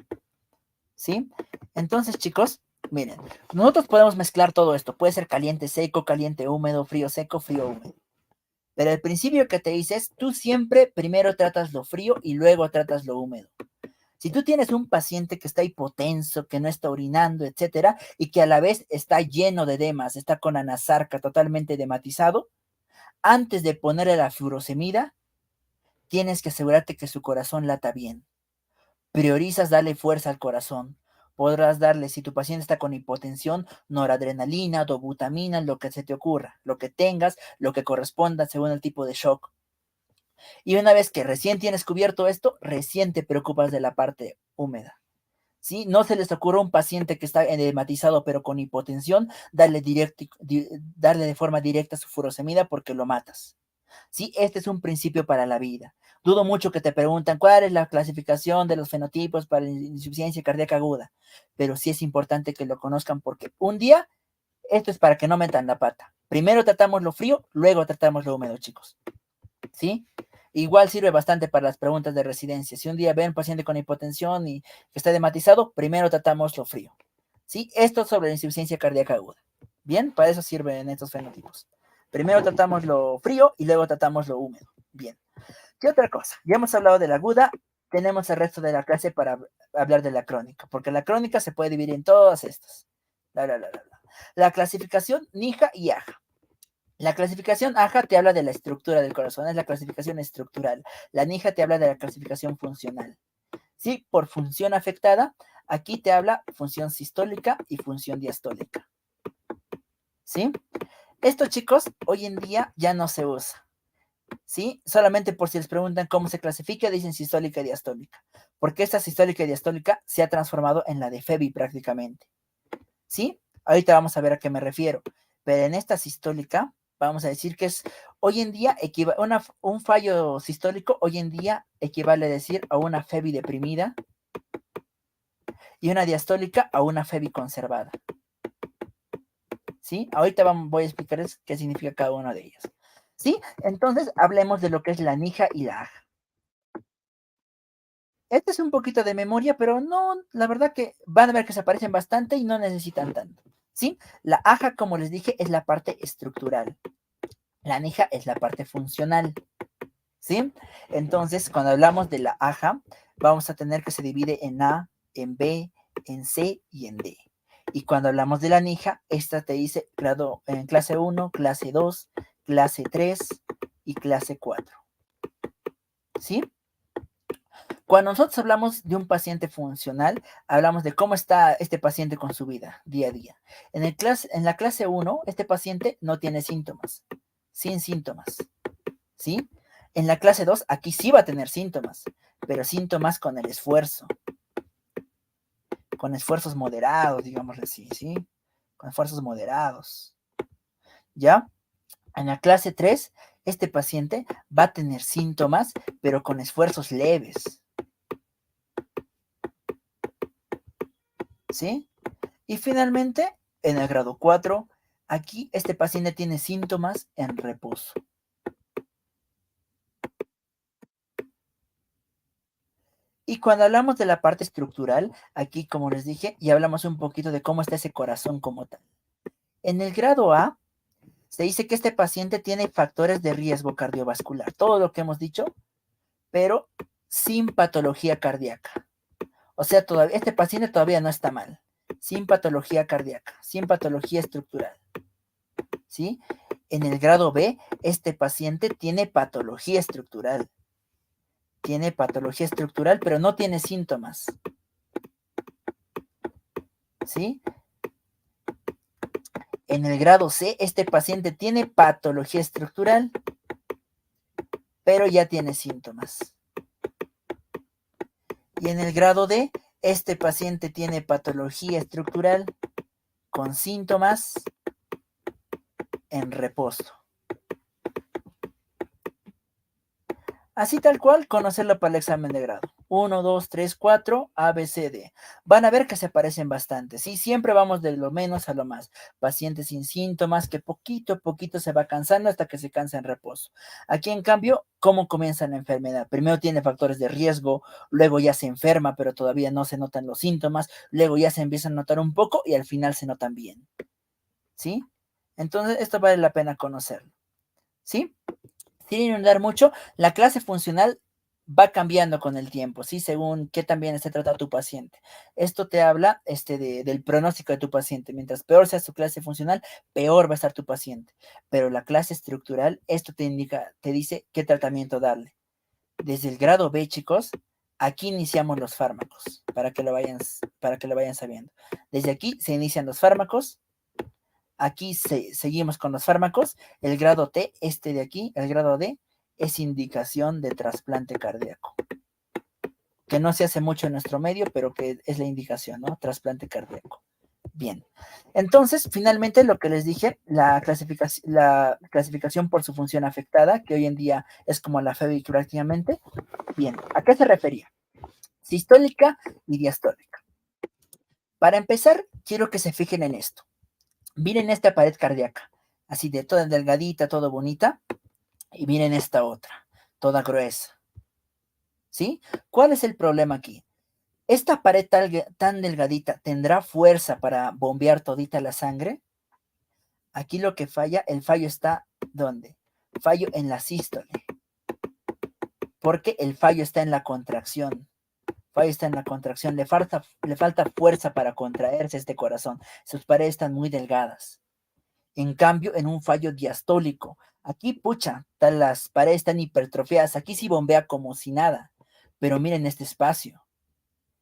¿Sí? Entonces, chicos, miren, nosotros podemos mezclar todo esto. Puede ser caliente seco, caliente húmedo, frío seco, frío húmedo. Pero el principio que te dice es, tú siempre primero tratas lo frío y luego tratas lo húmedo. Si tú tienes un paciente que está hipotenso, que no está orinando, etcétera, y que a la vez está lleno de edemas, está con anasarca totalmente edematizado, antes de ponerle la furosemida, tienes que asegurarte que su corazón lata bien. Priorizas darle fuerza al corazón. Podrás darle, si tu paciente está con hipotensión, noradrenalina, dobutamina, lo que se te ocurra, lo que tengas, lo que corresponda según el tipo de shock. Y una vez que recién tienes cubierto esto, recién te preocupas de la parte húmeda. ¿Sí? No se les ocurre a un paciente que está edematizado pero con hipotensión, darle de forma directa su furosemida porque lo matas. ¿Sí? Este es un principio para la vida. Dudo mucho que te preguntan cuál es la clasificación de los fenotipos para insuficiencia cardíaca aguda, pero sí es importante que lo conozcan porque un día esto es para que no metan la pata. Primero tratamos lo frío, luego tratamos lo húmedo, chicos. ¿Sí? Igual sirve bastante para las preguntas de residencia. Si un día ven un paciente con hipotensión y que está edematizado, primero tratamos lo frío. ¿Sí? Esto es sobre la insuficiencia cardíaca aguda. Bien, para eso sirven estos fenotipos. Primero tratamos lo frío y luego tratamos lo húmedo. Bien. ¿Qué otra cosa? Ya hemos hablado de la aguda, tenemos el resto de la clase para hablar de la crónica, porque la crónica se puede dividir en todas estas. La clasificación NIJA y AJA. La clasificación AJA te habla de la estructura del corazón, es la clasificación estructural. La NIJA te habla de la clasificación funcional. Sí, por función afectada, aquí te habla función sistólica y función diastólica. ¿Sí? Esto, chicos, hoy en día ya no se usa. ¿Sí? Solamente por si les preguntan cómo se clasifica, dicen sistólica y diastólica. Porque esta sistólica y diastólica se ha transformado en la de FEBI prácticamente. ¿Sí? Ahorita vamos a ver a qué me refiero. Pero en esta sistólica, vamos a decir que es, hoy en día, un fallo sistólico, hoy en día equivale a decir a una FEBI deprimida y una diastólica a una FEBI conservada. ¿Sí? Ahorita voy a explicarles qué significa cada una de ellas. ¿Sí? Entonces, hablemos de lo que es la NIJA y la AJA. Este es un poquito de memoria, pero no, la verdad que van a ver que se parecen bastante y no necesitan tanto. ¿Sí? La AJA, como les dije, es la parte estructural. La NIJA es la parte funcional. ¿Sí? Entonces, cuando hablamos de la AJA, vamos a tener que se divide en A, en B, en C y en D. Y cuando hablamos de la NIJA, esta te dice grado en clase 1, clase 2, clase 3 y clase 4. ¿Sí? Cuando nosotros hablamos de un paciente funcional, hablamos de cómo está este paciente con su vida día a día. En la clase 1, este paciente no tiene síntomas, sin síntomas, ¿sí? En la clase 2, aquí sí va a tener síntomas, pero síntomas con esfuerzos moderados, digámosle así, ¿sí? Con esfuerzos moderados, ¿ya? En la clase 3, este paciente va a tener síntomas, pero con esfuerzos leves, ¿sí? Y finalmente, en el grado 4, aquí este paciente tiene síntomas en reposo. Y cuando hablamos de la parte estructural, aquí, como les dije, ya hablamos un poquito de cómo está ese corazón como tal. En el grado A, se dice que este paciente tiene factores de riesgo cardiovascular, todo lo que hemos dicho, pero sin patología cardíaca. O sea, este paciente todavía no está mal, sin patología cardíaca, sin patología estructural. ¿Sí? En el grado B, este paciente tiene patología estructural. Tiene patología estructural, pero no tiene síntomas. ¿Sí? En el grado C, este paciente tiene patología estructural, pero ya tiene síntomas. Y en el grado D, este paciente tiene patología estructural con síntomas en reposo. Así tal cual, conocerlo para el examen de grado. 1, 2, 3, 4, A, B, C, D. Van a ver que se parecen bastante. Sí, siempre vamos de lo menos a lo más. Pacientes sin síntomas que poquito a poquito se va cansando hasta que se cansa en reposo. Aquí, en cambio, ¿cómo comienza la enfermedad? Primero tiene factores de riesgo, luego ya se enferma, pero todavía no se notan los síntomas, luego ya se empiezan a notar un poco y al final se notan bien. ¿Sí? Entonces, esto vale la pena conocerlo. ¿Sí? sin inundar mucho, la clase funcional va cambiando con el tiempo, ¿sí? Según qué también esté tratado tu paciente. Esto te habla del pronóstico de tu paciente. Mientras peor sea su clase funcional, peor va a estar tu paciente. Pero la clase estructural, esto te indica, te dice qué tratamiento darle. Desde el grado B, chicos, aquí iniciamos los fármacos, para que lo vayan sabiendo. Desde aquí se inician los fármacos. Aquí seguimos con los fármacos. El grado T, este de aquí, el grado D, es indicación de trasplante cardíaco. Que no se hace mucho en nuestro medio, pero que es la indicación, ¿no? Trasplante cardíaco. Bien. Entonces, finalmente, lo que les dije, la clasificación por su función afectada, que hoy en día es como la FEBI prácticamente. Bien, ¿a qué se refería? Sistólica y diastólica. Para empezar, quiero que se fijen en esto. Miren esta pared cardíaca, así de toda delgadita, toda bonita, y miren esta otra, toda gruesa. ¿Sí? ¿Cuál es el problema aquí? ¿Esta pared tan delgadita tendrá fuerza para bombear todita la sangre? Aquí lo que falla, el fallo está, ¿dónde? Fallo en la sístole, porque el fallo está en la contracción. Fallo está en la contracción, le falta fuerza para contraerse este corazón. Sus paredes están muy delgadas. En cambio, en un fallo diastólico, aquí, pucha, las paredes están hipertrofiadas, aquí sí bombea como si nada. Pero miren este espacio,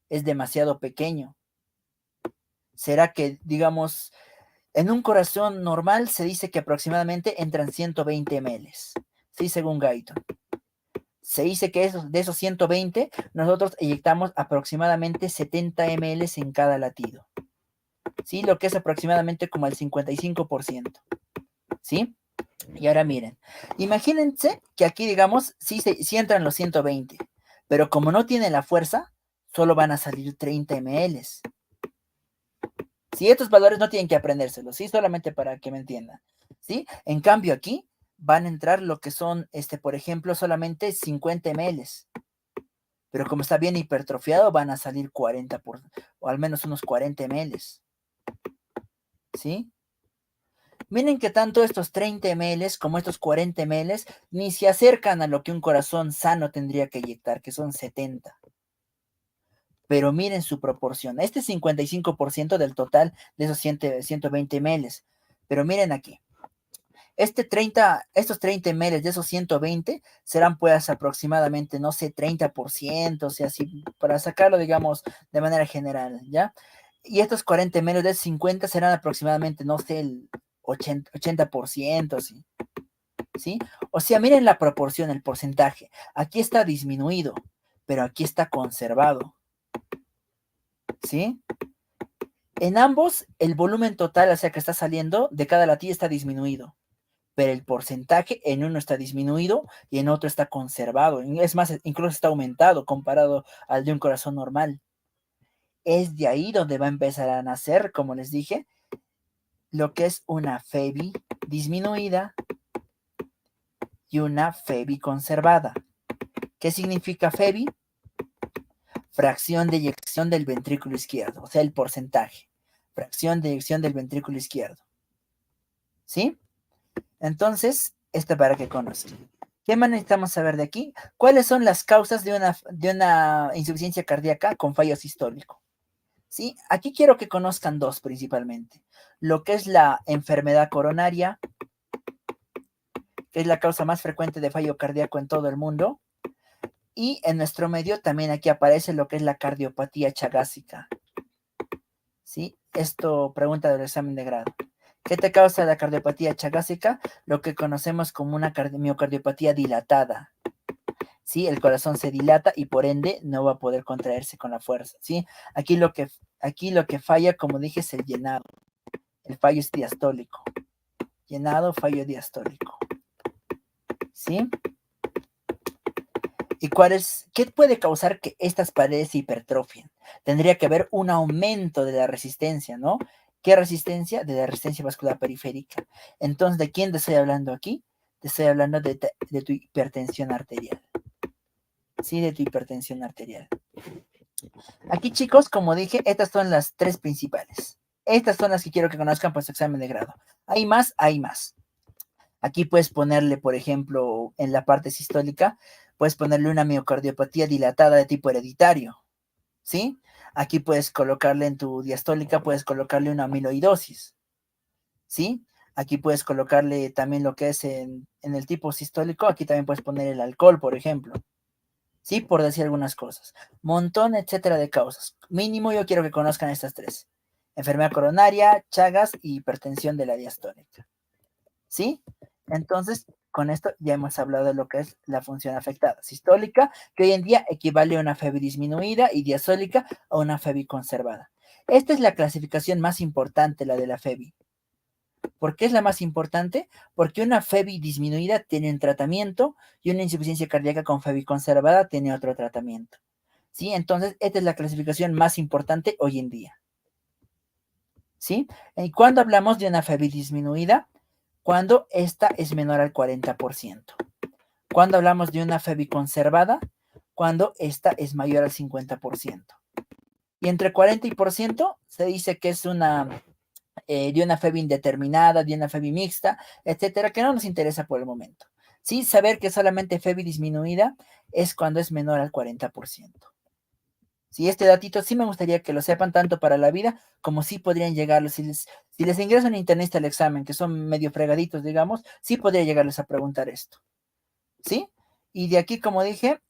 es demasiado pequeño. ¿Será que, digamos, en un corazón normal se dice que aproximadamente entran 120 ml? Sí, según Guyton. Se dice que de esos 120, nosotros eyectamos aproximadamente 70 ml en cada latido. ¿Sí? Lo que es aproximadamente como el 55%. ¿Sí? Y ahora miren, imagínense que aquí, digamos, sí entran los 120, pero como no tiene la fuerza, solo van a salir 30 ml. Si estos valores no tienen que aprendérselos, ¿sí? Solamente para que me entiendan, ¿sí? En cambio aquí van a entrar lo que son, por ejemplo, solamente 50 ml, pero como está bien hipertrofiado, van a salir 40 o al menos unos 40 ml, ¿sí? Miren que tanto estos 30 ml como estos 40 ml ni se acercan a lo que un corazón sano tendría que inyectar, que son 70. Pero miren su proporción. Este es 55% del total de esos 120 ml. Pero miren aquí. Estos 30 ml de esos 120 serán pues aproximadamente, no sé, 30%, o sea, así, para sacarlo, digamos, de manera general, ¿ya? Y estos 40 ml de 50 serán aproximadamente, no sé, el 80%, ¿sí? ¿Sí? O sea, miren la proporción, el porcentaje. Aquí está disminuido, pero aquí está conservado, ¿sí? En ambos, el volumen total, o sea, que está saliendo de cada latido está disminuido, pero el porcentaje en uno está disminuido y en otro está conservado. Es más, incluso está aumentado comparado al de un corazón normal. Es de ahí donde va a empezar a nacer, como les dije, lo que es una FEBI disminuida y una FEBI conservada. ¿Qué significa FEBI? Fracción de eyección del ventrículo izquierdo, o sea, el porcentaje. Fracción de eyección del ventrículo izquierdo. ¿Sí? Entonces, esto para que conozcan. ¿Qué más necesitamos saber de aquí? ¿Cuáles son las causas de una insuficiencia cardíaca con fallo sistólico? ¿Sí? Aquí quiero que conozcan dos principalmente. Lo que es la enfermedad coronaria, que es la causa más frecuente de fallo cardíaco en todo el mundo. Y en nuestro medio también aquí aparece lo que es la cardiopatía chagásica. ¿Sí? Esto pregunta del examen de grado. ¿Qué te causa la cardiopatía chagásica? Lo que conocemos como una miocardiopatía dilatada. ¿Sí? El corazón se dilata y por ende no va a poder contraerse con la fuerza. ¿Sí? Aquí lo que falla, como dije, es el llenado. El fallo es diastólico. Llenado, fallo diastólico. ¿Sí? ¿Y qué puede causar que estas paredes se hipertrofien? Tendría que haber un aumento de la resistencia, ¿no? ¿Qué resistencia? De la resistencia vascular periférica. Entonces, ¿de quién te estoy hablando aquí? Te estoy hablando de tu hipertensión arterial. Sí, de tu hipertensión arterial. Aquí, chicos, como dije, estas son las tres principales. Estas son las que quiero que conozcan para su examen de grado. Hay más, hay más. Aquí puedes ponerle, por ejemplo, en la parte sistólica, puedes ponerle una miocardiopatía dilatada de tipo hereditario, ¿sí? Aquí puedes colocarle en tu diastólica, puedes colocarle una amiloidosis, ¿sí? Aquí puedes colocarle también lo que es en el tipo sistólico, aquí también puedes poner el alcohol, por ejemplo, ¿sí? Por decir algunas cosas. Montón, etcétera, de causas. Mínimo yo quiero que conozcan estas tres. Enfermedad coronaria, Chagas y hipertensión de la diastólica, ¿sí? Entonces, con esto ya hemos hablado de lo que es la función afectada. Sistólica, que hoy en día equivale a una FEBI disminuida, y diastólica a una FEBI conservada. Esta es la clasificación más importante, la de la FEBI. ¿Por qué es la más importante? Porque una FEBI disminuida tiene un tratamiento y una insuficiencia cardíaca con FEBI conservada tiene otro tratamiento. ¿Sí? Entonces, esta es la clasificación más importante hoy en día. ¿Sí? Y cuando hablamos de una FEBI disminuida, cuando esta es menor al 40%. Cuando hablamos de una FEBI conservada, cuando esta es mayor al 50%. Y entre 40 y por ciento se dice que es de una FEBI indeterminada, de una FEBI mixta, etcétera, que no nos interesa por el momento. Sí, saber que solamente FEBI disminuida es cuando es menor al 40%. Sí, este datito sí me gustaría que lo sepan tanto para la vida como sí podrían llegarlos. Si les ingresa un internista al examen, que son medio fregaditos, digamos, sí podría llegarles a preguntar esto. ¿Sí? Y de aquí, como dije,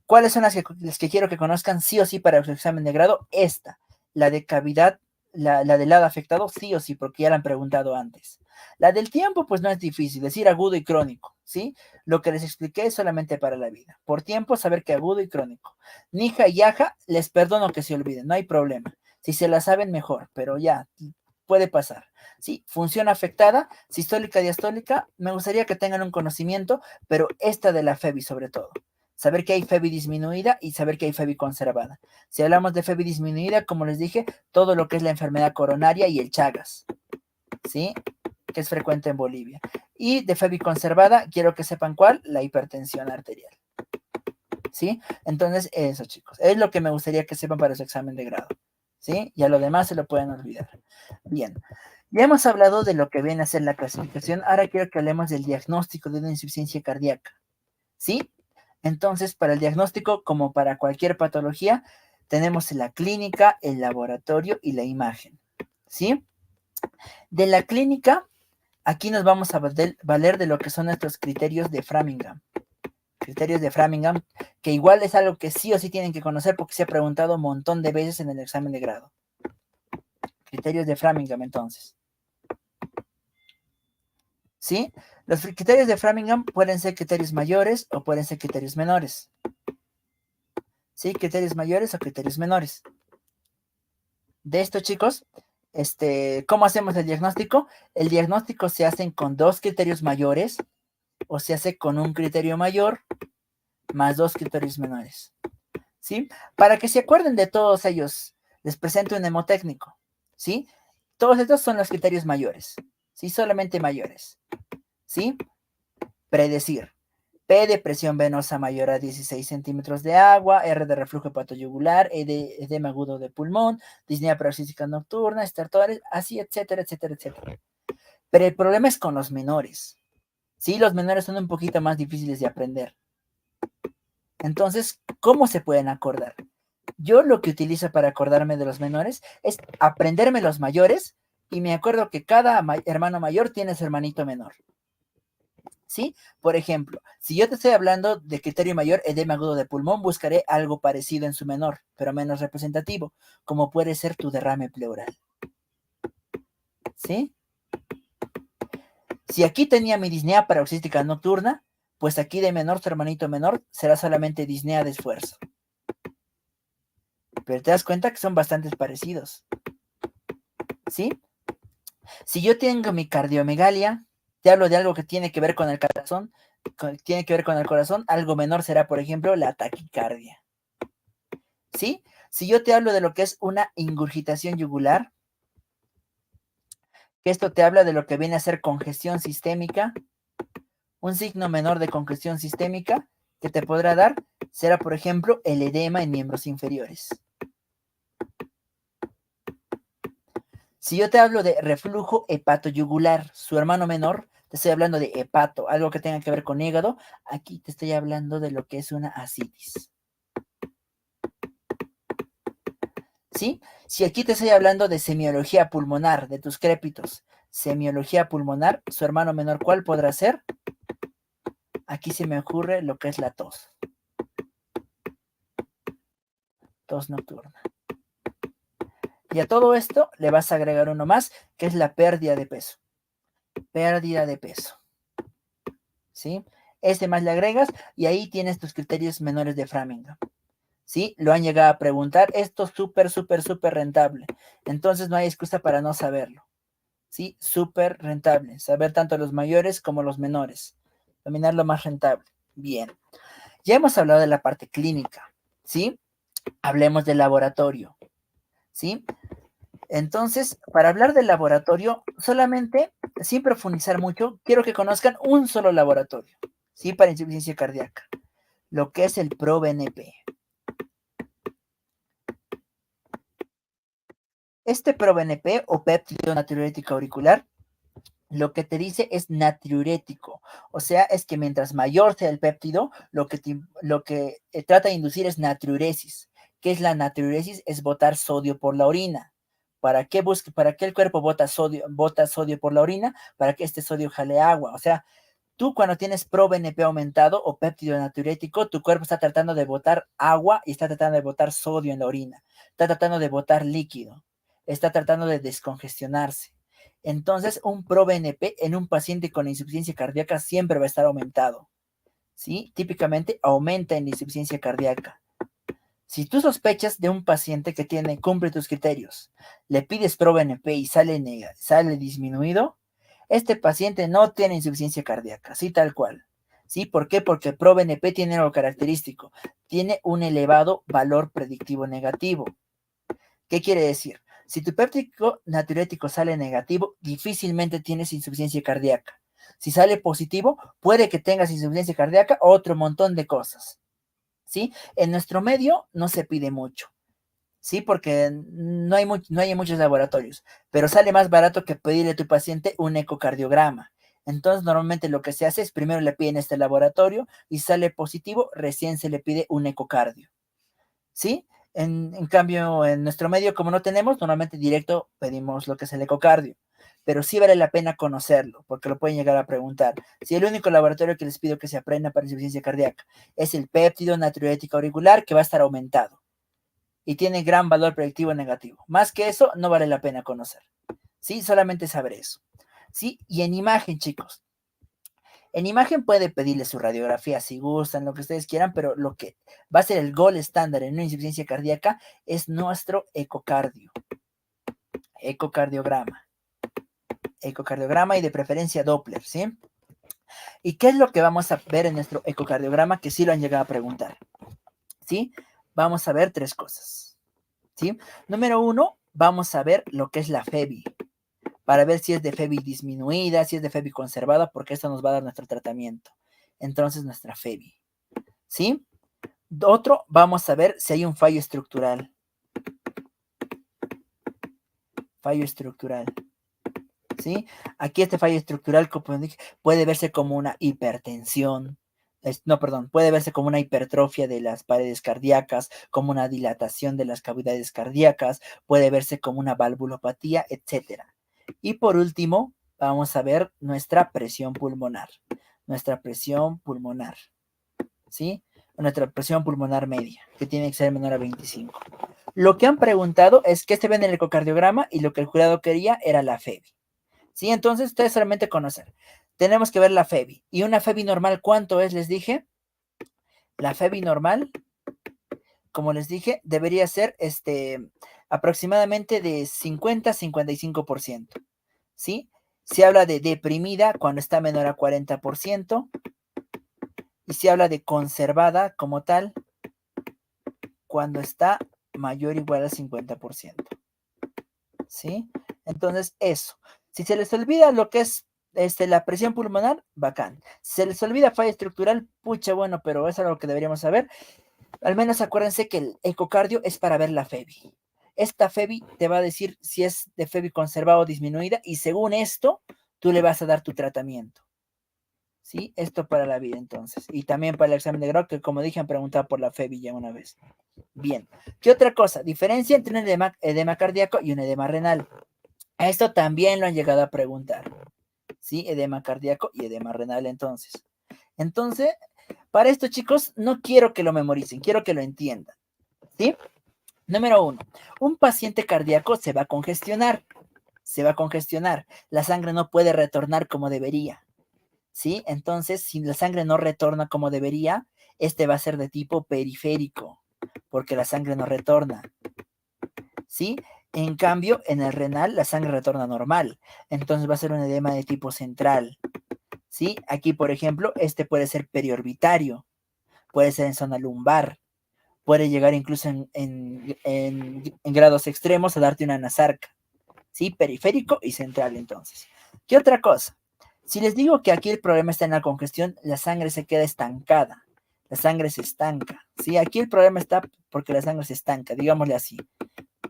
¿cuáles son las que quiero que conozcan sí o sí para su examen de grado? Esta, la de cavidad, la del lado afectado, sí o sí, porque ya la han preguntado antes. La del tiempo, pues no es difícil, decir agudo y crónico, ¿sí? Lo que les expliqué es solamente para la vida. Por tiempo, saber que agudo y crónico. Nija y Yaja, les perdono que se olviden, no hay problema. Si se la saben, mejor, pero ya, puede pasar. Sí, función afectada, sistólica, diastólica, me gustaría que tengan un conocimiento, pero esta de la FEBI sobre todo. Saber que hay FEBI disminuida y saber que hay FEBI conservada. Si hablamos de FEBI disminuida, como les dije, todo lo que es la enfermedad coronaria y el Chagas, ¿sí? Que es frecuente en Bolivia. Y de FEBI conservada, quiero que sepan cuál, la hipertensión arterial. ¿Sí? Entonces, eso, chicos, es lo que me gustaría que sepan para su examen de grado. ¿Sí? Y a lo demás se lo pueden olvidar. Bien. Ya hemos hablado de lo que viene a ser la clasificación. Ahora quiero que hablemos del diagnóstico de una insuficiencia cardíaca. ¿Sí? Entonces, para el diagnóstico, como para cualquier patología, tenemos la clínica, el laboratorio y la imagen. ¿Sí? De la clínica, aquí nos vamos a valer de lo que son nuestros criterios de Framingham. Criterios de Framingham, que igual es algo que sí o sí tienen que conocer porque se ha preguntado un montón de veces en el examen de grado. Criterios de Framingham, entonces. ¿Sí? Los criterios de Framingham pueden ser criterios mayores o pueden ser criterios menores. ¿Sí? Criterios mayores o criterios menores. De esto, chicos, ¿cómo hacemos el diagnóstico? El diagnóstico se hace con 2 criterios mayores o se hace con un criterio mayor más 2 criterios menores. ¿Sí? Para que se acuerden de todos ellos, les presento un hemotécnico. ¿Sí? Todos estos son los criterios mayores. ¿Sí? Solamente mayores. ¿Sí? Predecir. P de presión venosa mayor a 16 centímetros de agua, R de reflujo hepatoyugular, E de edema agudo de pulmón, disnea paroxística nocturna, estertores, así, etcétera, etcétera, etcétera. Pero el problema es con los menores. Sí, los menores son un poquito más difíciles de aprender. Entonces, ¿cómo se pueden acordar? Yo lo que utilizo para acordarme de los menores es aprenderme los mayores y me acuerdo que cada hermano mayor tiene su hermanito menor. ¿Sí? Por ejemplo, si yo te estoy hablando de criterio mayor, edema agudo de pulmón, buscaré algo parecido en su menor, pero menos representativo, como puede ser tu derrame pleural. ¿Sí? Si aquí tenía mi disnea paroxística nocturna, pues aquí de menor, tu hermanito menor, será solamente disnea de esfuerzo. Pero te das cuenta que son bastante parecidos. ¿Sí? Si yo tengo mi cardiomegalia, te hablo de algo que tiene que ver con el corazón, algo menor será, por ejemplo, la taquicardia. ¿Sí? Si yo te hablo de lo que es una ingurgitación yugular, que esto te habla de lo que viene a ser congestión sistémica, un signo menor de congestión sistémica que te podrá dar será, por ejemplo, el edema en miembros inferiores. Si yo te hablo de reflujo hepatoyugular, su hermano menor, te estoy hablando de hepato, algo que tenga que ver con hígado. Aquí te estoy hablando de lo que es una ascitis. ¿Sí? Si aquí te estoy hablando de semiología pulmonar, de tus crépitos, semiología pulmonar, su hermano menor, ¿cuál podrá ser? Aquí se me ocurre lo que es la tos. Tos nocturna. Y a todo esto le vas a agregar uno más, que es la pérdida de peso. Pérdida de peso. ¿Sí? Este más le agregas y ahí tienes tus criterios menores de Framingham. ¿Sí? Lo han llegado a preguntar. Esto es súper, súper, súper rentable. Entonces no hay excusa para no saberlo. ¿Sí? Súper rentable. Saber tanto los mayores como los menores. Dominar lo más rentable. Bien. Ya hemos hablado de la parte clínica. ¿Sí? Hablemos del laboratorio. ¿Sí? Entonces, para hablar del laboratorio, solamente, sin profundizar mucho, quiero que conozcan un solo laboratorio, ¿sí? Para insuficiencia cardíaca, lo que es el ProBNP. Este ProBNP o péptido natriurético auricular, lo que te dice es natriurético, o sea, es que mientras mayor sea el péptido, lo que trata de inducir es natriuresis. ¿Qué es la natriuresis? Es botar sodio por la orina. ¿Para qué el cuerpo bota sodio por la orina? Para que este sodio jale agua. O sea, tú cuando tienes ProBNP aumentado o péptido natriurético, tu cuerpo está tratando de botar agua y está tratando de botar sodio en la orina. Está tratando de botar líquido. Está tratando de descongestionarse. Entonces, un ProBNP en un paciente con insuficiencia cardíaca siempre va a estar aumentado. ¿Sí? Típicamente aumenta en la insuficiencia cardíaca. Si tú sospechas de un paciente que cumple tus criterios, le pides ProBNP y sale disminuido, este paciente no tiene insuficiencia cardíaca, sí, tal cual. ¿Sí? ¿Por qué? Porque ProBNP tiene algo característico, tiene un elevado valor predictivo negativo. ¿Qué quiere decir? Si tu péptido natriurético sale negativo, difícilmente tienes insuficiencia cardíaca. Si sale positivo, puede que tengas insuficiencia cardíaca o otro montón de cosas. ¿Sí? En nuestro medio no se pide mucho, ¿sí? Porque no hay muchos laboratorios, pero sale más barato que pedirle a tu paciente un ecocardiograma. Entonces, normalmente lo que se hace es primero le piden este laboratorio y sale positivo, recién se le pide un ecocardio, ¿sí? En cambio, en nuestro medio, como no tenemos, normalmente directo pedimos lo que es el ecocardio. Pero sí vale la pena conocerlo, porque lo pueden llegar a preguntar. Si el único laboratorio que les pido que se aprenda para insuficiencia cardíaca es el péptido natriurético auricular, que va a estar aumentado y tiene gran valor predictivo negativo. Más que eso, no vale la pena conocer. ¿Sí? Solamente saber eso. ¿Sí? Y en imagen, chicos. En imagen puede pedirle su radiografía si gustan, lo que ustedes quieran, pero lo que va a ser el gol estándar en una insuficiencia cardíaca es nuestro ecocardio. Ecocardiograma. Ecocardiograma y de preferencia Doppler, ¿sí? ¿Y qué es lo que vamos a ver en nuestro ecocardiograma? Que sí lo han llegado a preguntar, ¿sí? Vamos a ver tres cosas, ¿sí? Número uno, vamos a ver lo que es la FEBI, para ver si es de FEBI disminuida, si es de FEBI conservada, porque esto nos va a dar nuestro tratamiento. Entonces, nuestra FEBI, ¿sí? Otro, vamos a ver si hay un fallo estructural. Fallo estructural, ¿sí? Aquí este fallo estructural puede verse como una hipertensión, no, perdón, puede verse como una hipertrofia de las paredes cardíacas, como una dilatación de las cavidades cardíacas, puede verse como una valvulopatía, etcétera. Y por último, vamos a ver nuestra presión pulmonar. Nuestra presión pulmonar, ¿sí? Nuestra presión pulmonar media, que tiene que ser menor a 25. Lo que han preguntado es qué se ve en el ecocardiograma y lo que el jurado quería era la FEBI. ¿Sí? Entonces, ustedes solamente conocen. Tenemos que ver la FEBI. ¿Y una FEBI normal cuánto es? Les dije. La FEBI normal, como les dije, debería ser aproximadamente de 50 a 55%. ¿Sí? Se habla de deprimida cuando está menor a 40%. Y se habla de conservada como tal cuando está mayor o igual al 50%. ¿Sí? Entonces, eso. Si se les olvida lo que es la presión pulmonar, bacán. Si se les olvida falla estructural, pucha, bueno, pero eso es lo que deberíamos saber. Al menos acuérdense que el ecocardio es para ver la FEBI. Esta FEBI te va a decir si es de FEBI conservada o disminuida y según esto, tú le vas a dar tu tratamiento. ¿Sí? Esto para la vida, entonces. Y también para el examen de grado, que como dije, han preguntado por la FEBI ya una vez. Bien. ¿Qué otra cosa? Diferencia entre un edema cardíaco y un edema renal. A esto también lo han llegado a preguntar. ¿Sí? Edema cardíaco y edema renal, entonces. Entonces, para esto, chicos, no quiero que lo memoricen, quiero que lo entiendan. ¿Sí? Número 1. Un paciente cardíaco se va a congestionar. Se va a congestionar. La sangre no puede retornar como debería. ¿Sí? Entonces, si la sangre no retorna como debería, este va a ser de tipo periférico, porque la sangre no retorna. ¿Sí? En cambio, en el renal, la sangre retorna normal. Entonces va a ser un edema de tipo central. ¿Sí? Aquí, por ejemplo, este puede ser periorbitario, puede ser en zona lumbar, puede llegar incluso en grados extremos a darte una anasarca. ¿Sí? Periférico y central, entonces. ¿Qué otra cosa? Si les digo que aquí el problema está en la congestión, la sangre se queda estancada. La sangre se estanca. ¿Sí? Aquí el problema está porque la sangre se estanca, digámosle así.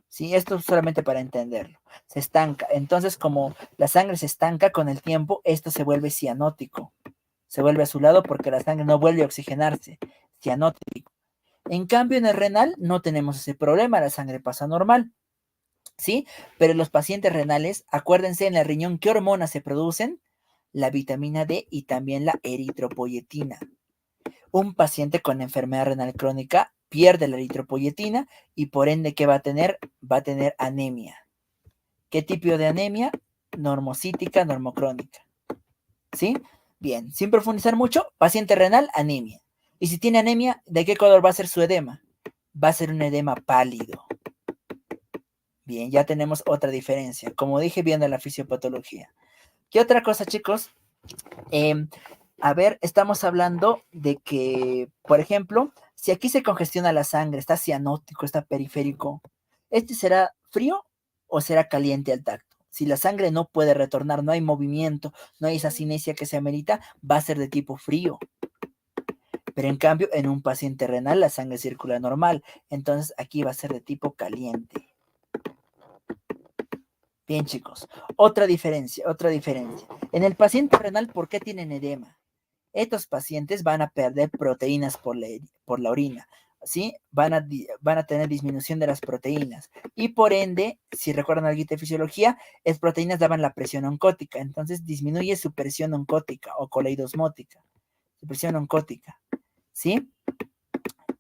¿Sí? Esto es solamente para entenderlo. Se estanca. Entonces, como la sangre se estanca con el tiempo, esto se vuelve cianótico. Se vuelve azulado porque la sangre no vuelve a oxigenarse. Cianótico. En cambio, en el renal no tenemos ese problema, la sangre pasa normal. ¿Sí? Pero los pacientes renales, acuérdense en el riñón qué hormonas se producen, la vitamina D y también la eritropoyetina. Un paciente con enfermedad renal crónica pierde la eritropoyetina y por ende, ¿qué va a tener? Va a tener anemia. ¿Qué tipo de anemia? Normocítica, normocrónica. ¿Sí? Bien, sin profundizar mucho, paciente renal, anemia. Y si tiene anemia, ¿de qué color va a ser su edema? Va a ser un edema pálido. Bien, ya tenemos otra diferencia. Como dije, viendo la fisiopatología. ¿Qué otra cosa, chicos? Eh, a ver, estamos hablando de que, por ejemplo, si aquí se congestiona la sangre, está cianótico, está periférico, ¿este será frío o será caliente al tacto? Si la sangre no puede retornar, no hay movimiento, no hay esa cinesia que se amerita, va a ser de tipo frío. Pero en cambio, en un paciente renal, la sangre circula normal. Entonces aquí va a ser de tipo caliente. Bien, chicos. Otra diferencia, otra diferencia. En el paciente renal, ¿por qué tienen edema? Estos pacientes van a perder proteínas por la orina, ¿sí? Van a tener disminución de las proteínas. Y por ende, si recuerdan algo de fisiología, las proteínas daban la presión oncótica. Entonces disminuye su presión oncótica o coleidosmótica. Su presión oncótica, ¿sí?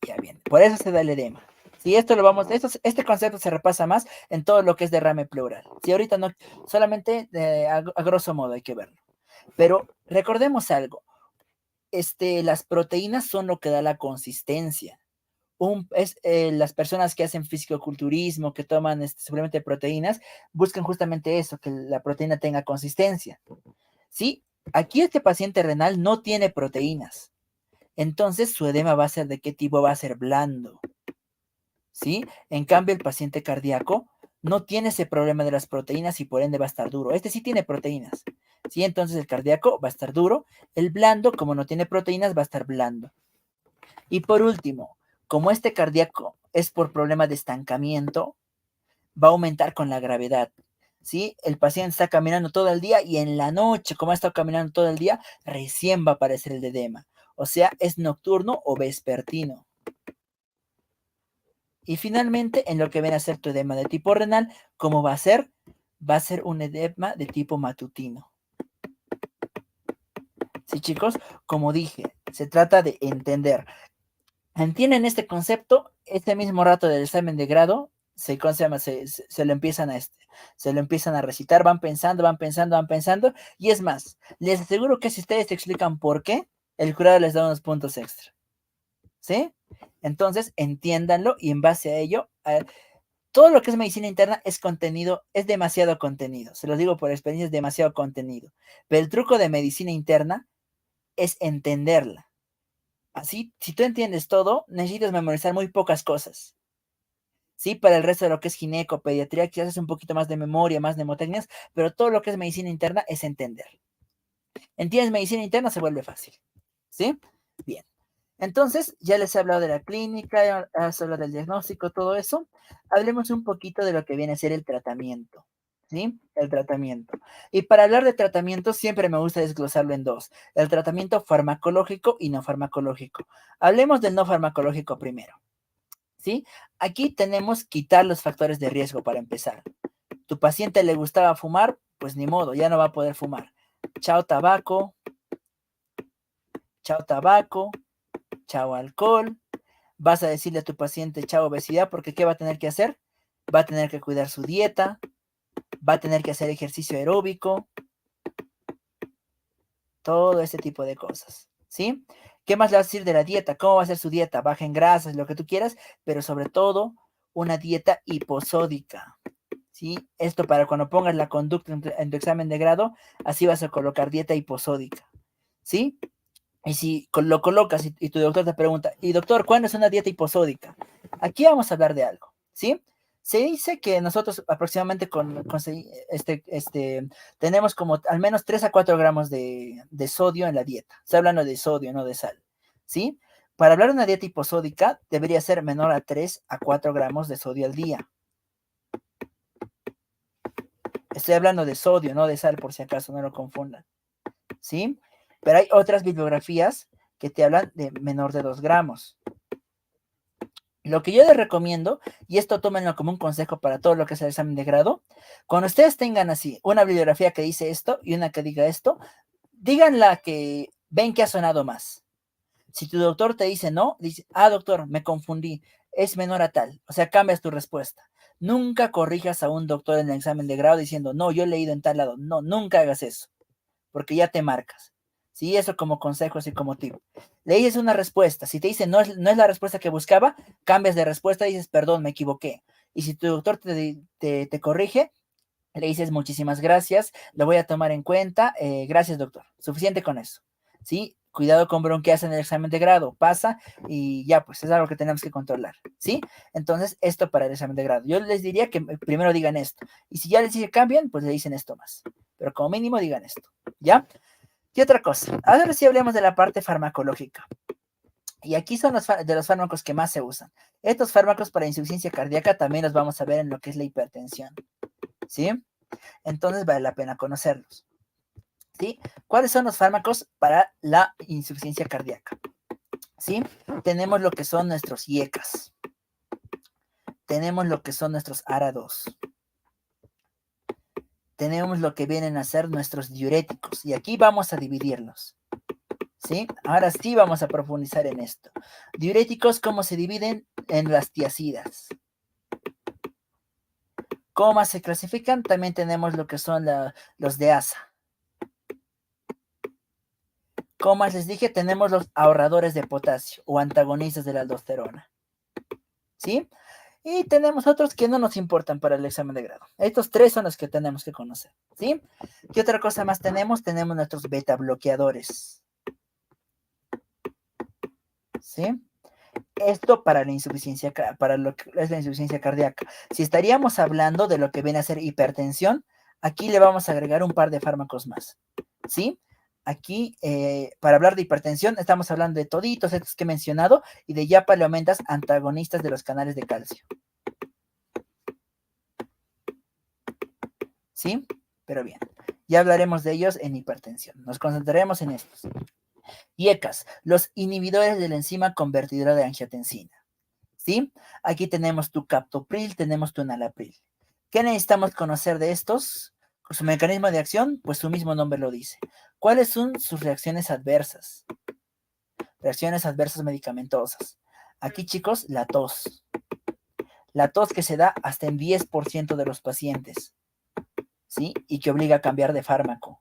Ya bien. Por eso se da el edema. Si esto lo vamos, este concepto se repasa más en todo lo que es derrame pleural. Si ahorita no, solamente a grosso modo hay que verlo. Pero recordemos algo, las proteínas son lo que da la consistencia. Las personas que hacen fisicoculturismo, que toman suplemento de proteínas, buscan justamente eso, que la proteína tenga consistencia. ¿Sí? Aquí este paciente renal no tiene proteínas. Entonces su edema va a ser de qué tipo, va a ser blando. ¿Sí? En cambio, el paciente cardíaco no tiene ese problema de las proteínas y por ende va a estar duro. Este sí tiene proteínas. ¿Sí? Entonces el cardíaco va a estar duro. El blando, como no tiene proteínas, va a estar blando. Y por último, como este cardíaco es por problema de estancamiento, va a aumentar con la gravedad. ¿Sí? El paciente está caminando todo el día y en la noche, como ha estado caminando todo el día, recién va a aparecer el edema. O sea, es nocturno o vespertino. Y finalmente, en lo que viene a ser tu edema de tipo renal, ¿cómo va a ser? Va a ser un edema de tipo matutino. Sí, chicos, como dije, se trata de entender. ¿Entienden este concepto? Este mismo rato del examen de grado, se lo empiezan se lo empiezan a recitar, van pensando, van pensando, van pensando. Y es más, les aseguro que si ustedes te explican por qué, el jurado les da unos puntos extra. ¿Sí? Entonces, entiéndanlo y en base a ello, todo lo que es medicina interna es contenido, es demasiado contenido. Se los digo por experiencia, es demasiado contenido. Pero el truco de medicina interna es entenderla. Así, si tú entiendes todo, necesitas memorizar muy pocas cosas. Sí, para el resto de lo que es gineco, pediatría, quizás es un poquito más de memoria, más mnemotecnias, pero todo lo que es medicina interna es entender. ¿Entiendes medicina interna? Se vuelve fácil. ¿Sí? Bien. Entonces, ya les he hablado de la clínica, ya les he hablado del diagnóstico, todo eso. Hablemos un poquito de lo que viene a ser el tratamiento. ¿sí? El tratamiento. Y para hablar de tratamiento, siempre me gusta desglosarlo en dos: el tratamiento farmacológico y no farmacológico. Hablemos del no farmacológico primero, ¿sí? Aquí tenemos quitar los factores de riesgo para empezar. Tu paciente le gustaba fumar, pues ni modo, ya no va a poder fumar. Chao tabaco, chao tabaco, chao alcohol. Vas a decirle a tu paciente chao obesidad, porque ¿qué va a tener que hacer? Va a tener que cuidar su dieta, va a tener que hacer ejercicio aeróbico, todo ese tipo de cosas, ¿sí? ¿Qué más le vas a decir de la dieta? ¿Cómo va a ser su dieta? Baja en grasas, lo que tú quieras, pero sobre todo una dieta hiposódica, ¿sí? Esto para cuando pongas la conducta en tu examen de grado, así vas a colocar dieta hiposódica, ¿sí? Y si lo colocas y tu doctor te pregunta, y doctor, ¿cuándo es una dieta hiposódica? Aquí vamos a hablar de algo, ¿sí? Se dice que nosotros aproximadamente tenemos como al menos 3 a 4 gramos de sodio en la dieta. Estoy hablando de sodio, no de sal, ¿sí? Para hablar de una dieta hiposódica, debería ser menor a 3 a 4 gramos de sodio al día. Estoy hablando de sodio, no de sal, por si acaso, no lo confundan, ¿sí? Pero hay otras bibliografías que te hablan de menor de 2 gramos. Lo que yo les recomiendo, y esto tómenlo como un consejo para todo lo que es el examen de grado, cuando ustedes tengan así una bibliografía que dice esto y una que diga esto, digan la que ven que ha sonado más. Si tu doctor te dice no, dice, doctor, me confundí, es menor a tal. O sea, cambias tu respuesta. Nunca corrijas a un doctor en el examen de grado diciendo, no, yo he leído en tal lado. No, nunca hagas eso, porque ya te marcas. Sí, eso como consejo, así como tip. Le dices una respuesta. Si te dice no es la respuesta que buscaba, cambias de respuesta y dices, perdón, me equivoqué. Y si tu doctor te corrige, le dices, muchísimas gracias, lo voy a tomar en cuenta. Gracias, doctor. Suficiente con eso. ¿Sí? Cuidado con bronquearse en el examen de grado. Pasa y ya, pues es algo que tenemos que controlar. ¿Sí? Entonces, esto para el examen de grado. Yo les diría que primero digan esto. Y si ya les dije cambian, pues le dicen esto más. Pero como mínimo digan esto. ¿Ya? Y otra cosa, ahora sí hablemos de la parte farmacológica. Y aquí son de los fármacos que más se usan. Estos fármacos para insuficiencia cardíaca también los vamos a ver en lo que es la hipertensión. ¿Sí? Entonces vale la pena conocerlos. ¿Sí? ¿Cuáles son los fármacos para la insuficiencia cardíaca? ¿Sí? Tenemos lo que son nuestros IECAS. Tenemos lo que son nuestros ARA2. Tenemos lo que vienen a ser nuestros diuréticos. Y aquí vamos a dividirlos. ¿Sí? Ahora sí vamos a profundizar en esto. Diuréticos, ¿cómo se dividen? En las tiacidas. ¿Cómo más se clasifican? También tenemos lo que son los de ASA. Como más les dije, tenemos los ahorradores de potasio o antagonistas de la aldosterona. ¿Sí? Y tenemos otros que no nos importan para el examen de grado. Estos tres son los que tenemos que conocer. ¿Sí? ¿Qué otra cosa más tenemos? Tenemos nuestros beta bloqueadores. ¿Sí? Esto para la insuficiencia, para lo que es la insuficiencia cardíaca. Si estaríamos hablando de lo que viene a ser hipertensión, aquí le vamos a agregar un par de fármacos más. ¿Sí? Aquí, para hablar de hipertensión, estamos hablando de toditos estos que he mencionado y de ya le aumentas antagonistas de los canales de calcio. ¿Sí? Pero bien, ya hablaremos de ellos en hipertensión. Nos concentraremos en estos. IECAS, los inhibidores de la enzima convertidora de angiotensina. ¿Sí? Aquí tenemos tu captopril, tenemos tu enalapril. ¿Qué necesitamos conocer de estos? Su mecanismo de acción, pues su mismo nombre lo dice. ¿Cuáles son sus reacciones adversas? Reacciones adversas medicamentosas. Aquí, chicos, la tos. La tos que se da hasta en 10% de los pacientes, ¿sí? Y que obliga a cambiar de fármaco.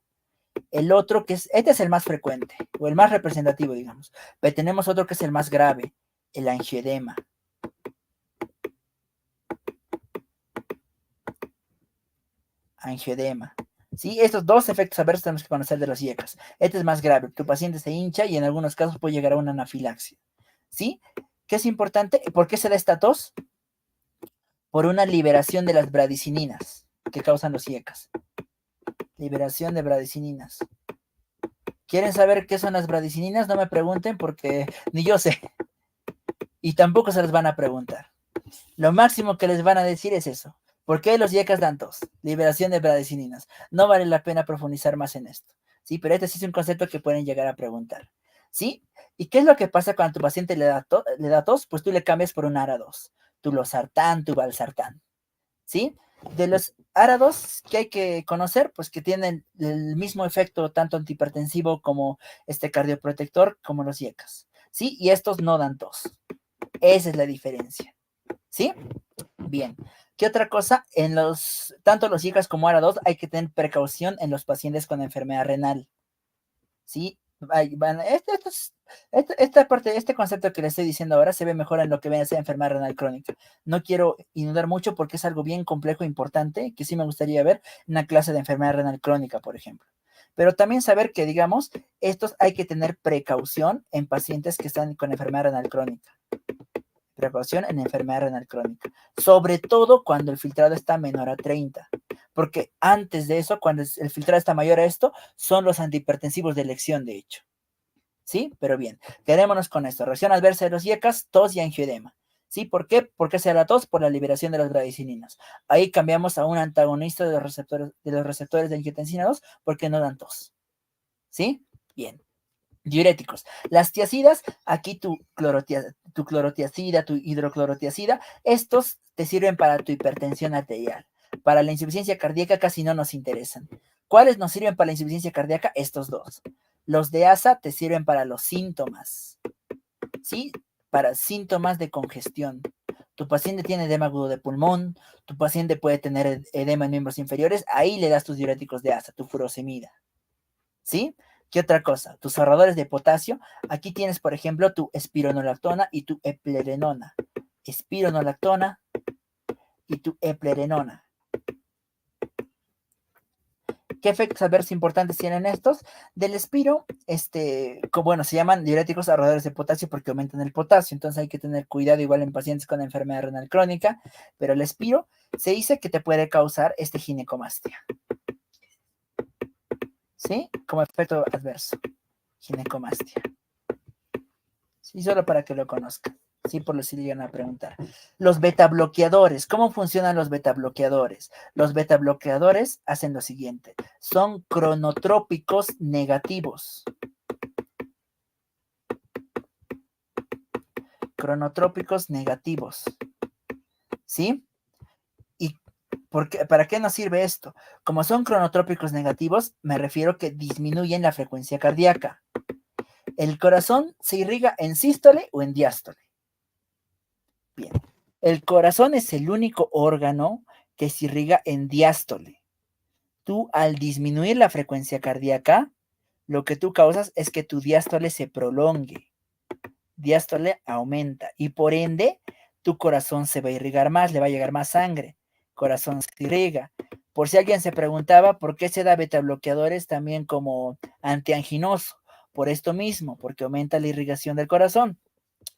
El otro este es el más frecuente, o el más representativo, digamos. Pero tenemos otro que es el más grave, el angioedema. Angioedema. ¿Sí? Estos dos efectos adversos tenemos que conocer de los IECAS. Este es más grave. Tu paciente se hincha y en algunos casos puede llegar a una anafilaxia. ¿Sí? ¿Qué es importante? ¿Por qué se da esta tos? Por una liberación de las bradicininas que causan los IECAS. Liberación de bradicininas. ¿Quieren saber qué son las bradicininas? No me pregunten porque ni yo sé. Y tampoco se les van a preguntar. Lo máximo que les van a decir es eso. ¿Por qué los YECAS dan tos? Liberación de bradicininas. No vale la pena profundizar más en esto, ¿sí? Pero este sí es un concepto que pueden llegar a preguntar, ¿sí? ¿Y qué es lo que pasa cuando tu paciente le da tos? Pues tú le cambias por un ARA-2, tu losartán, tu valsartán, ¿sí? De los ARA-2 que hay que conocer, pues que tienen el mismo efecto tanto antihipertensivo como este cardioprotector como los YECAS, ¿sí? Y estos no dan tos. Esa es la diferencia, ¿sí? Bien. ¿Qué otra cosa? Tanto los YECAS como ARA-2 hay que tener precaución en los pacientes con enfermedad renal, ¿sí? Esta parte, este concepto que le estoy diciendo ahora se ve mejor en lo que viene a ser enfermedad renal crónica. No quiero inundar mucho porque es algo bien complejo e importante que sí me gustaría ver en una clase de enfermedad renal crónica, por ejemplo. Pero también saber que, digamos, estos hay que tener precaución en pacientes que están con enfermedad renal crónica. Precaución en enfermedad renal crónica. Sobre todo cuando el filtrado está menor a 30. Porque antes de eso, cuando el filtrado está mayor a esto, son los antihipertensivos de elección, de hecho. ¿Sí? Pero bien, quedémonos con esto. Reacción adversa de los YECAS, tos y angioedema. ¿Sí? ¿Por qué? ¿Por qué se da la tos? Por la liberación de las bradicininas. Ahí cambiamos a un antagonista de los receptores de angiotensina 2 porque no dan tos. ¿Sí? Bien. Diuréticos. Las tiacidas, aquí tu clorotiacida, tu hidroclorotiacida, estos te sirven para tu hipertensión arterial. Para la insuficiencia cardíaca casi no nos interesan. ¿Cuáles nos sirven para la insuficiencia cardíaca? Estos dos. Los de ASA te sirven para los síntomas, ¿sí? Para síntomas de congestión. Tu paciente tiene edema agudo de pulmón, tu paciente puede tener edema en miembros inferiores, ahí le das tus diuréticos de ASA, tu furosemida, ¿sí? ¿Qué otra cosa? Tus ahorradores de potasio. Aquí tienes, por ejemplo, tu espironolactona y tu eplerenona. Espironolactona y tu eplerenona. ¿Qué efectos adversos importantes tienen estos? Del espiro, bueno, se llaman diuréticos ahorradores de potasio porque aumentan el potasio, entonces hay que tener cuidado igual en pacientes con enfermedad renal crónica, pero el espiro se dice que te puede causar ginecomastia, ¿sí? Como efecto adverso, ginecomastia. Sí, solo para que lo conozcan. Sí, por lo si llegan a preguntar. Los betabloqueadores. ¿Cómo funcionan los betabloqueadores? Los betabloqueadores hacen lo siguiente. Son cronotrópicos negativos. Cronotrópicos negativos. ¿Sí? ¿Y para qué nos sirve esto? Como son cronotrópicos negativos, me refiero que disminuyen la frecuencia cardíaca. El corazón se irriga en sístole o en diástole. Bien. El corazón es el único órgano que se irriga en diástole. Tú, al disminuir la frecuencia cardíaca, lo que tú causas es que tu diástole se prolongue. Diástole aumenta y por ende tu corazón se va a irrigar más, le va a llegar más sangre. Corazón se irriga. Por si alguien se preguntaba por qué se da beta bloqueadores también como antianginoso. Por esto mismo, porque aumenta la irrigación del corazón.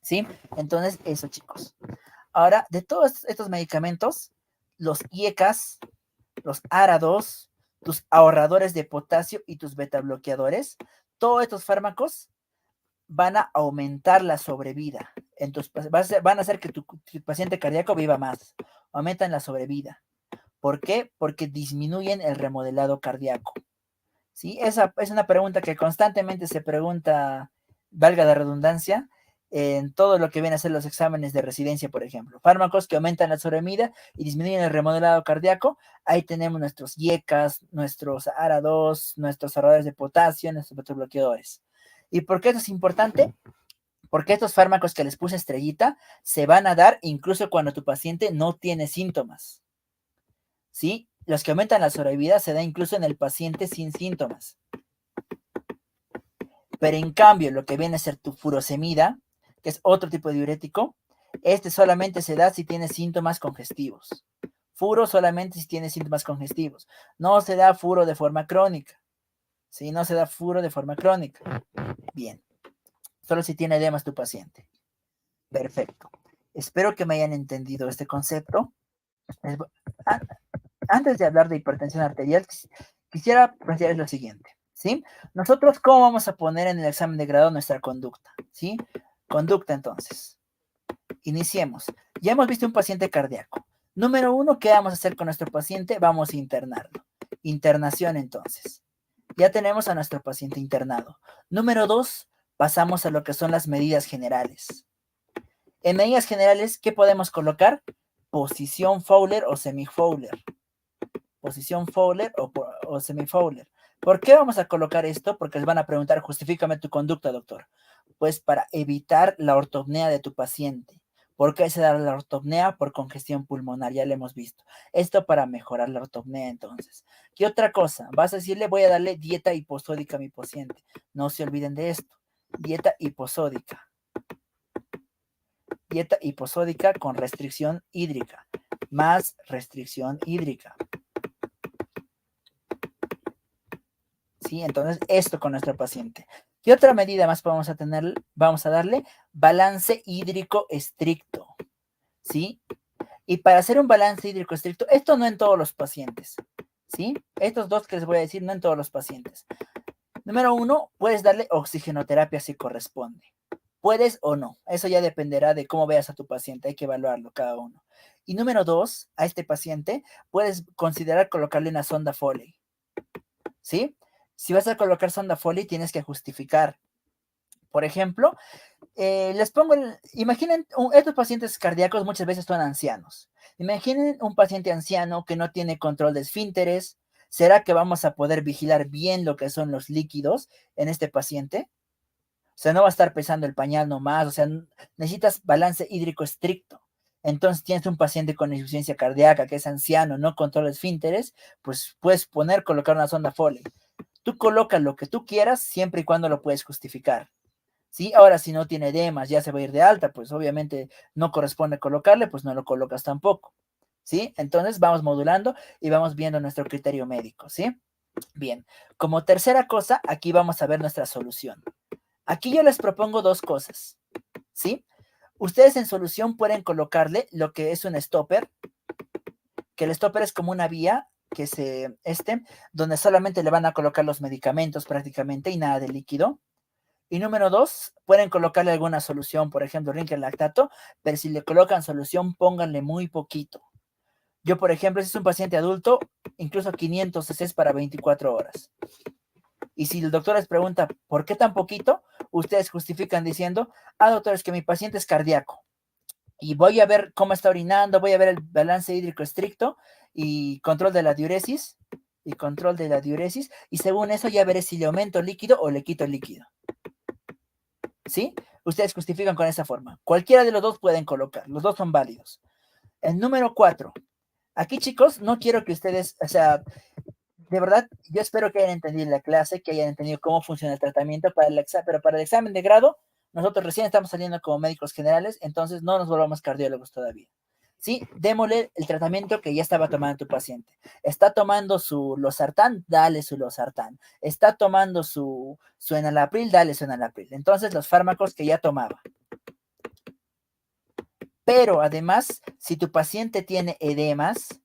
¿Sí? Entonces, eso, chicos. Ahora, de todos estos medicamentos, los YECAS, los ARA-2, tus ahorradores de potasio y tus beta bloqueadores, todos estos fármacos van a aumentar la sobrevida. Entonces, van a hacer que tu paciente cardíaco viva más. Aumentan la sobrevida. ¿Por qué? Porque disminuyen el remodelado cardíaco. ¿Sí? Esa es una pregunta que constantemente se pregunta, valga la redundancia, en todo lo que viene a ser los exámenes de residencia, por ejemplo. Fármacos que aumentan la sobrevida y disminuyen el remodelado cardíaco. Ahí tenemos nuestros YECAS, nuestros ARA-2, nuestros ahorradores de potasio, nuestros betobloqueadores. ¿Y por qué esto es importante? Porque estos fármacos que les puse estrellita se van a dar incluso cuando tu paciente no tiene síntomas. ¿Sí? Los que aumentan la sobrevida se da incluso en el paciente sin síntomas. Pero en cambio, lo que viene a ser tu furosemida, que es otro tipo de diurético, solamente se da si tiene síntomas congestivos. Furo solamente si tiene síntomas congestivos. No se da furo de forma crónica. ¿Sí? No se da furo de forma crónica. Bien. Solo si tiene edemas tu paciente. Perfecto. Espero que me hayan entendido este concepto. Antes de hablar de hipertensión arterial, quisiera plantearles lo siguiente, ¿sí? Nosotros, ¿cómo vamos a poner en el examen de grado nuestra conducta? ¿Sí? Conducta, entonces. Iniciemos. Ya hemos visto un paciente cardíaco. Número 1, ¿qué vamos a hacer con nuestro paciente? Vamos a internarlo. Internación, entonces. Ya tenemos a nuestro paciente internado. Número 2, pasamos a lo que son las medidas generales. En medidas generales, ¿qué podemos colocar? Posición Fowler o semi-Fowler. Posición Fowler o semi-Fowler. ¿Por qué vamos a colocar esto? Porque les van a preguntar, justifícame tu conducta, doctor. Pues para evitar la ortopnea de tu paciente. ¿Por qué se da la ortopnea? Por congestión pulmonar, ya lo hemos visto. Esto para mejorar la ortopnea, entonces. ¿Qué otra cosa? Vas a decirle, voy a darle dieta hiposódica a mi paciente. No se olviden de esto. Dieta hiposódica. Dieta hiposódica con restricción hídrica. Más restricción hídrica. ¿Sí? Entonces, esto con nuestro paciente. ¿Qué otra medida más vamos a tener? Vamos a darle balance hídrico estricto. ¿Sí? Y para hacer un balance hídrico estricto, esto no en todos los pacientes. ¿Sí? Estos dos que les voy a decir, no en todos los pacientes. Número 1, puedes darle oxigenoterapia si corresponde. Puedes o no. Eso ya dependerá de cómo veas a tu paciente. Hay que evaluarlo cada uno. Y número 2, a este paciente puedes considerar colocarle una sonda Foley. ¿Sí? Si vas a colocar sonda Foley, tienes que justificar. Por ejemplo, les pongo, imaginen, estos pacientes cardíacos muchas veces son ancianos. Imaginen un paciente anciano que no tiene control de esfínteres. ¿Será que vamos a poder vigilar bien lo que son los líquidos en este paciente? O sea, no va a estar pesando el pañal nomás, o sea, necesitas balance hídrico estricto. Entonces tienes un paciente con insuficiencia cardíaca que es anciano, no controla esfínteres, pues puedes colocar una sonda Foley. Tú colocas lo que tú quieras siempre y cuando lo puedes justificar. ¿Sí? Ahora, si no tiene edemas, ya se va a ir de alta, pues obviamente no corresponde colocarle, pues no lo colocas tampoco. ¿Sí? Entonces vamos modulando y vamos viendo nuestro criterio médico, ¿sí? Bien, como tercera cosa, aquí vamos a ver nuestra solución. Aquí yo les propongo dos cosas, ¿sí? Ustedes en solución pueden colocarle lo que es un stopper, que el stopper es como una vía que donde solamente le van a colocar los medicamentos prácticamente y nada de líquido. Y número 2, pueden colocarle alguna solución, por ejemplo, lactato, pero si le colocan solución, pónganle muy poquito. Yo, por ejemplo, si es un paciente adulto, incluso 500 cc para 24 horas. Y si el doctor les pregunta, ¿por qué tan poquito? Ustedes justifican diciendo, doctor, es que mi paciente es cardíaco. Y voy a ver cómo está orinando, voy a ver el balance hídrico estricto y control de la diuresis. Y según eso ya veré si le aumento líquido o le quito líquido. ¿Sí? Ustedes justifican con esa forma. Cualquiera de los dos pueden colocar, los dos son válidos. El número 4. Aquí, chicos, no quiero que ustedes, o sea, de verdad, yo espero que hayan entendido la clase, que hayan entendido cómo funciona el tratamiento para el examen, pero para el examen de grado, nosotros recién estamos saliendo como médicos generales, entonces no nos volvamos cardiólogos todavía. ¿Sí? Démosle el tratamiento que ya estaba tomando tu paciente. Está tomando su losartán, dale su losartán. Está tomando su enalapril, dale su enalapril. Entonces, los fármacos que ya tomaba. Pero además, si tu paciente tiene edemas,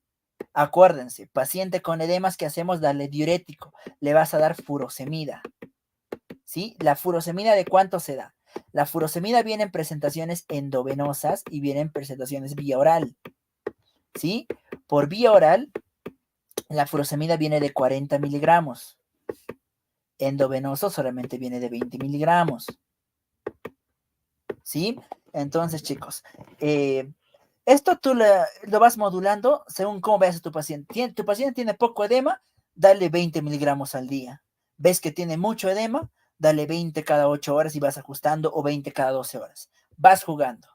acuérdense, paciente con edemas, ¿qué hacemos? Darle diurético. Le vas a dar furosemida. ¿Sí? La furosemida, ¿de cuánto se da? La furosemida viene en presentaciones endovenosas y viene en presentaciones vía oral. ¿Sí? Por vía oral, la furosemida viene de 40 miligramos. Endovenoso solamente viene de 20 miligramos. ¿Sí? Entonces, chicos, esto tú lo vas modulando según cómo veas a tu paciente. Tu paciente tiene poco edema, dale 20 miligramos al día. ¿Ves que tiene mucho edema? Dale 20 cada 8 horas y vas ajustando, o 20 cada 12 horas. Vas jugando,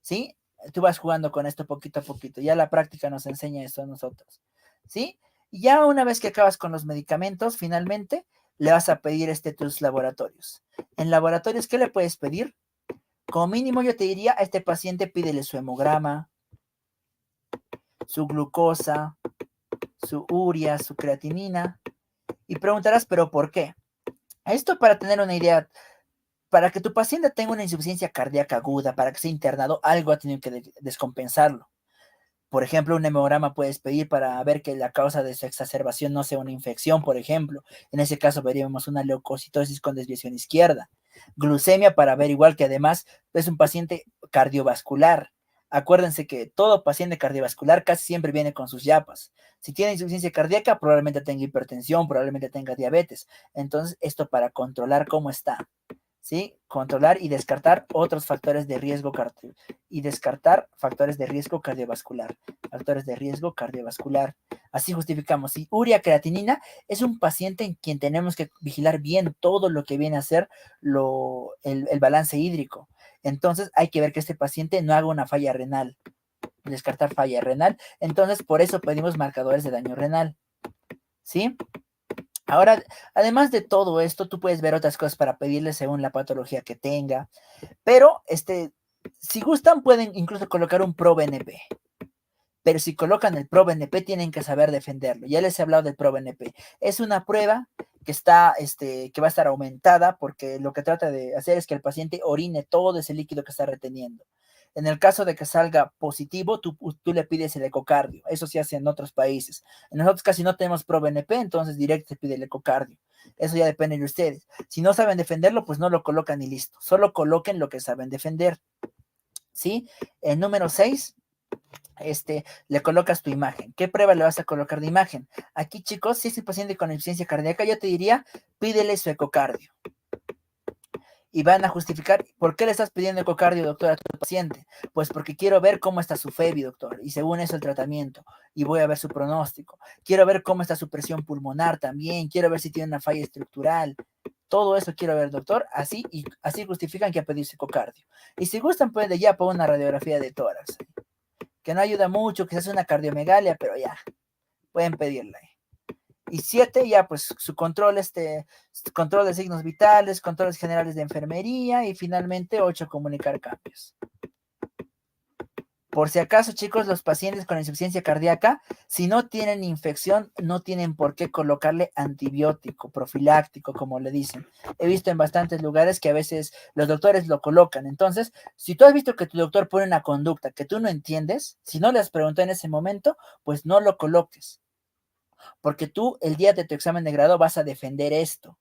¿sí? Tú vas jugando con esto poquito a poquito. Ya la práctica nos enseña eso a nosotros, ¿sí? Y ya una vez que acabas con los medicamentos, finalmente le vas a pedir tus laboratorios. En laboratorios, ¿qué le puedes pedir? Como mínimo yo te diría, a este paciente pídele su hemograma, su glucosa, su urea, su creatinina, y preguntarás, ¿pero por qué? Esto para tener una idea, para que tu paciente tenga una insuficiencia cardíaca aguda, para que sea internado, algo ha tenido que descompensarlo. Por ejemplo, un hemograma puedes pedir para ver que la causa de su exacerbación no sea una infección, por ejemplo. En ese caso veríamos una leucocitosis con desviación izquierda. Glucemia para ver igual que además es un paciente cardiovascular. Acuérdense que todo paciente cardiovascular casi siempre viene con sus yapas. Si tiene insuficiencia cardíaca, probablemente tenga hipertensión, probablemente tenga diabetes. Entonces, esto para controlar cómo está. ¿Sí? Controlar y descartar otros factores de riesgo y descartar factores de riesgo cardiovascular. Factores de riesgo cardiovascular. Así justificamos. Si urea creatinina es un paciente en quien tenemos que vigilar bien todo lo que viene a ser el balance hídrico. Entonces hay que ver que este paciente no haga una falla renal. Descartar falla renal. Entonces por eso pedimos marcadores de daño renal. ¿Sí? Ahora, además de todo esto, tú puedes ver otras cosas para pedirle según la patología que tenga, pero si gustan pueden incluso colocar un ProBNP, pero si colocan el ProBNP tienen que saber defenderlo. Ya les he hablado del ProBNP. Es una prueba que que va a estar aumentada porque lo que trata de hacer es que el paciente orine todo ese líquido que está reteniendo. En el caso de que salga positivo, tú le pides el ecocardio. Eso se hace en otros países. Nosotros casi no tenemos ProBNP, entonces directo se pide el ecocardio. Eso ya depende de ustedes. Si no saben defenderlo, pues no lo colocan y listo. Solo coloquen lo que saben defender. ¿Sí? El número 6, le colocas tu imagen. ¿Qué prueba le vas a colocar de imagen? Aquí, chicos, si es el paciente con insuficiencia cardíaca, yo te diría, pídele su ecocardio. Y van a justificar, ¿por qué le estás pidiendo ecocardio, doctor, a tu paciente? Pues porque quiero ver cómo está su FEBI, doctor, y según eso el tratamiento, y voy a ver su pronóstico. Quiero ver cómo está su presión pulmonar también, quiero ver si tiene una falla estructural. Todo eso quiero ver, doctor, y así justifican que ha pedido ecocardio. Y si gustan, pueden ya poner una radiografía de tórax, que no ayuda mucho, que se hace una cardiomegalia, pero ya, pueden pedirla. Y 7, ya pues su control, control de signos vitales, controles generales de enfermería y finalmente 8, comunicar cambios. Por si acaso, chicos, los pacientes con insuficiencia cardíaca, si no tienen infección, no tienen por qué colocarle antibiótico, profiláctico, como le dicen. He visto en bastantes lugares que a veces los doctores lo colocan. Entonces, si tú has visto que tu doctor pone una conducta que tú no entiendes, si no le has preguntado en ese momento, pues no lo coloques. Porque tú el día de tu examen de grado vas a defender esto.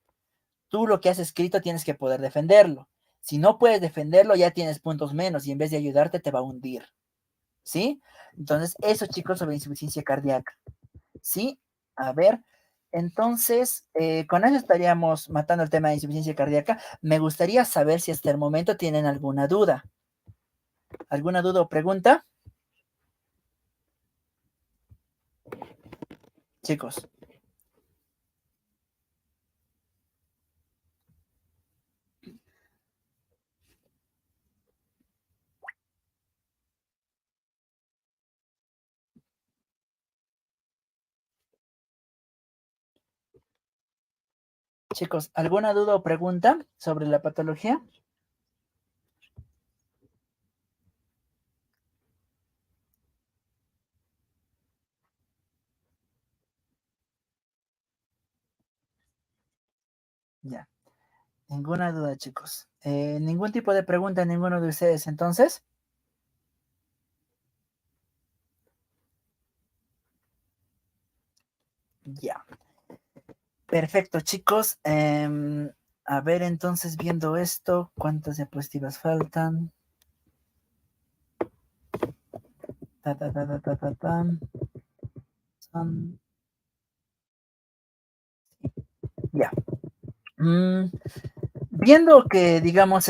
Tú lo que has escrito tienes que poder defenderlo. Si no puedes defenderlo, ya tienes puntos menos y en vez de ayudarte te va a hundir. ¿Sí? Entonces, eso, chicos, sobre insuficiencia cardíaca. ¿Sí? A ver, entonces, con eso estaríamos matando el tema de insuficiencia cardíaca. Me gustaría saber si hasta el momento tienen alguna duda. ¿Alguna duda o pregunta? Chicos. Chicos, ¿alguna duda o pregunta sobre la patología? Ya, ninguna duda, chicos. ¿Ningún tipo de pregunta, ninguno de ustedes entonces? Ya. Perfecto, chicos. A ver, entonces, viendo esto, ¿cuántas diapositivas faltan? Ta, ta, ta, ta, ta, ta, ta. Son... Ya. Mm, viendo que, digamos,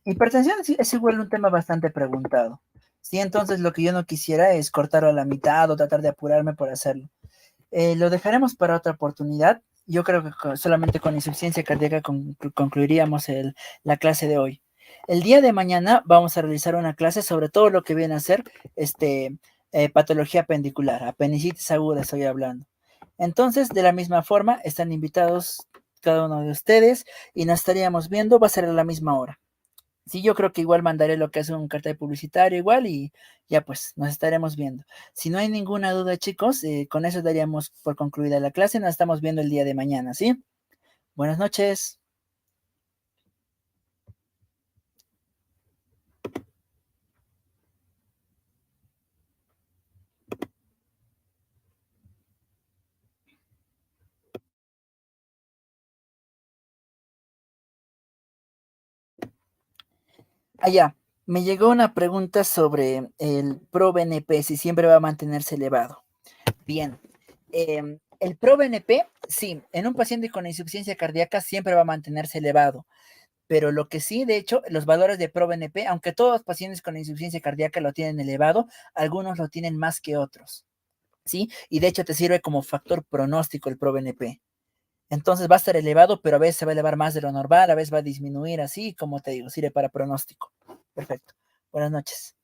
hipertensión es igual un tema bastante preguntado. Sí, entonces lo que yo no quisiera es cortarlo a la mitad o tratar de apurarme por hacerlo. Lo dejaremos para otra oportunidad. Yo creo que solamente con insuficiencia cardíaca concluiríamos la clase de hoy. El día de mañana vamos a realizar una clase sobre todo lo que viene a ser patología pendicular, apendicitis aguda estoy hablando. Entonces, de la misma forma, están invitados cada uno de ustedes y nos estaríamos viendo, va a ser a la misma hora. Sí, yo creo que igual mandaré lo que es un cartel publicitario igual y ya pues nos estaremos viendo. Si no hay ninguna duda, chicos, con eso daríamos por concluida la clase. Nos estamos viendo el día de mañana, ¿sí? Buenas noches. Allá. Me llegó una pregunta sobre el ProBNP, si siempre va a mantenerse elevado. Bien, el ProBNP, sí, en un paciente con insuficiencia cardíaca siempre va a mantenerse elevado, pero lo que sí, de hecho, los valores de ProBNP, aunque todos los pacientes con insuficiencia cardíaca lo tienen elevado, algunos lo tienen más que otros, ¿sí? Y de hecho te sirve como factor pronóstico el ProBNP. Entonces va a estar elevado, pero a veces se va a elevar más de lo normal, a veces va a disminuir así, como te digo, sirve para pronóstico. Perfecto. Buenas noches.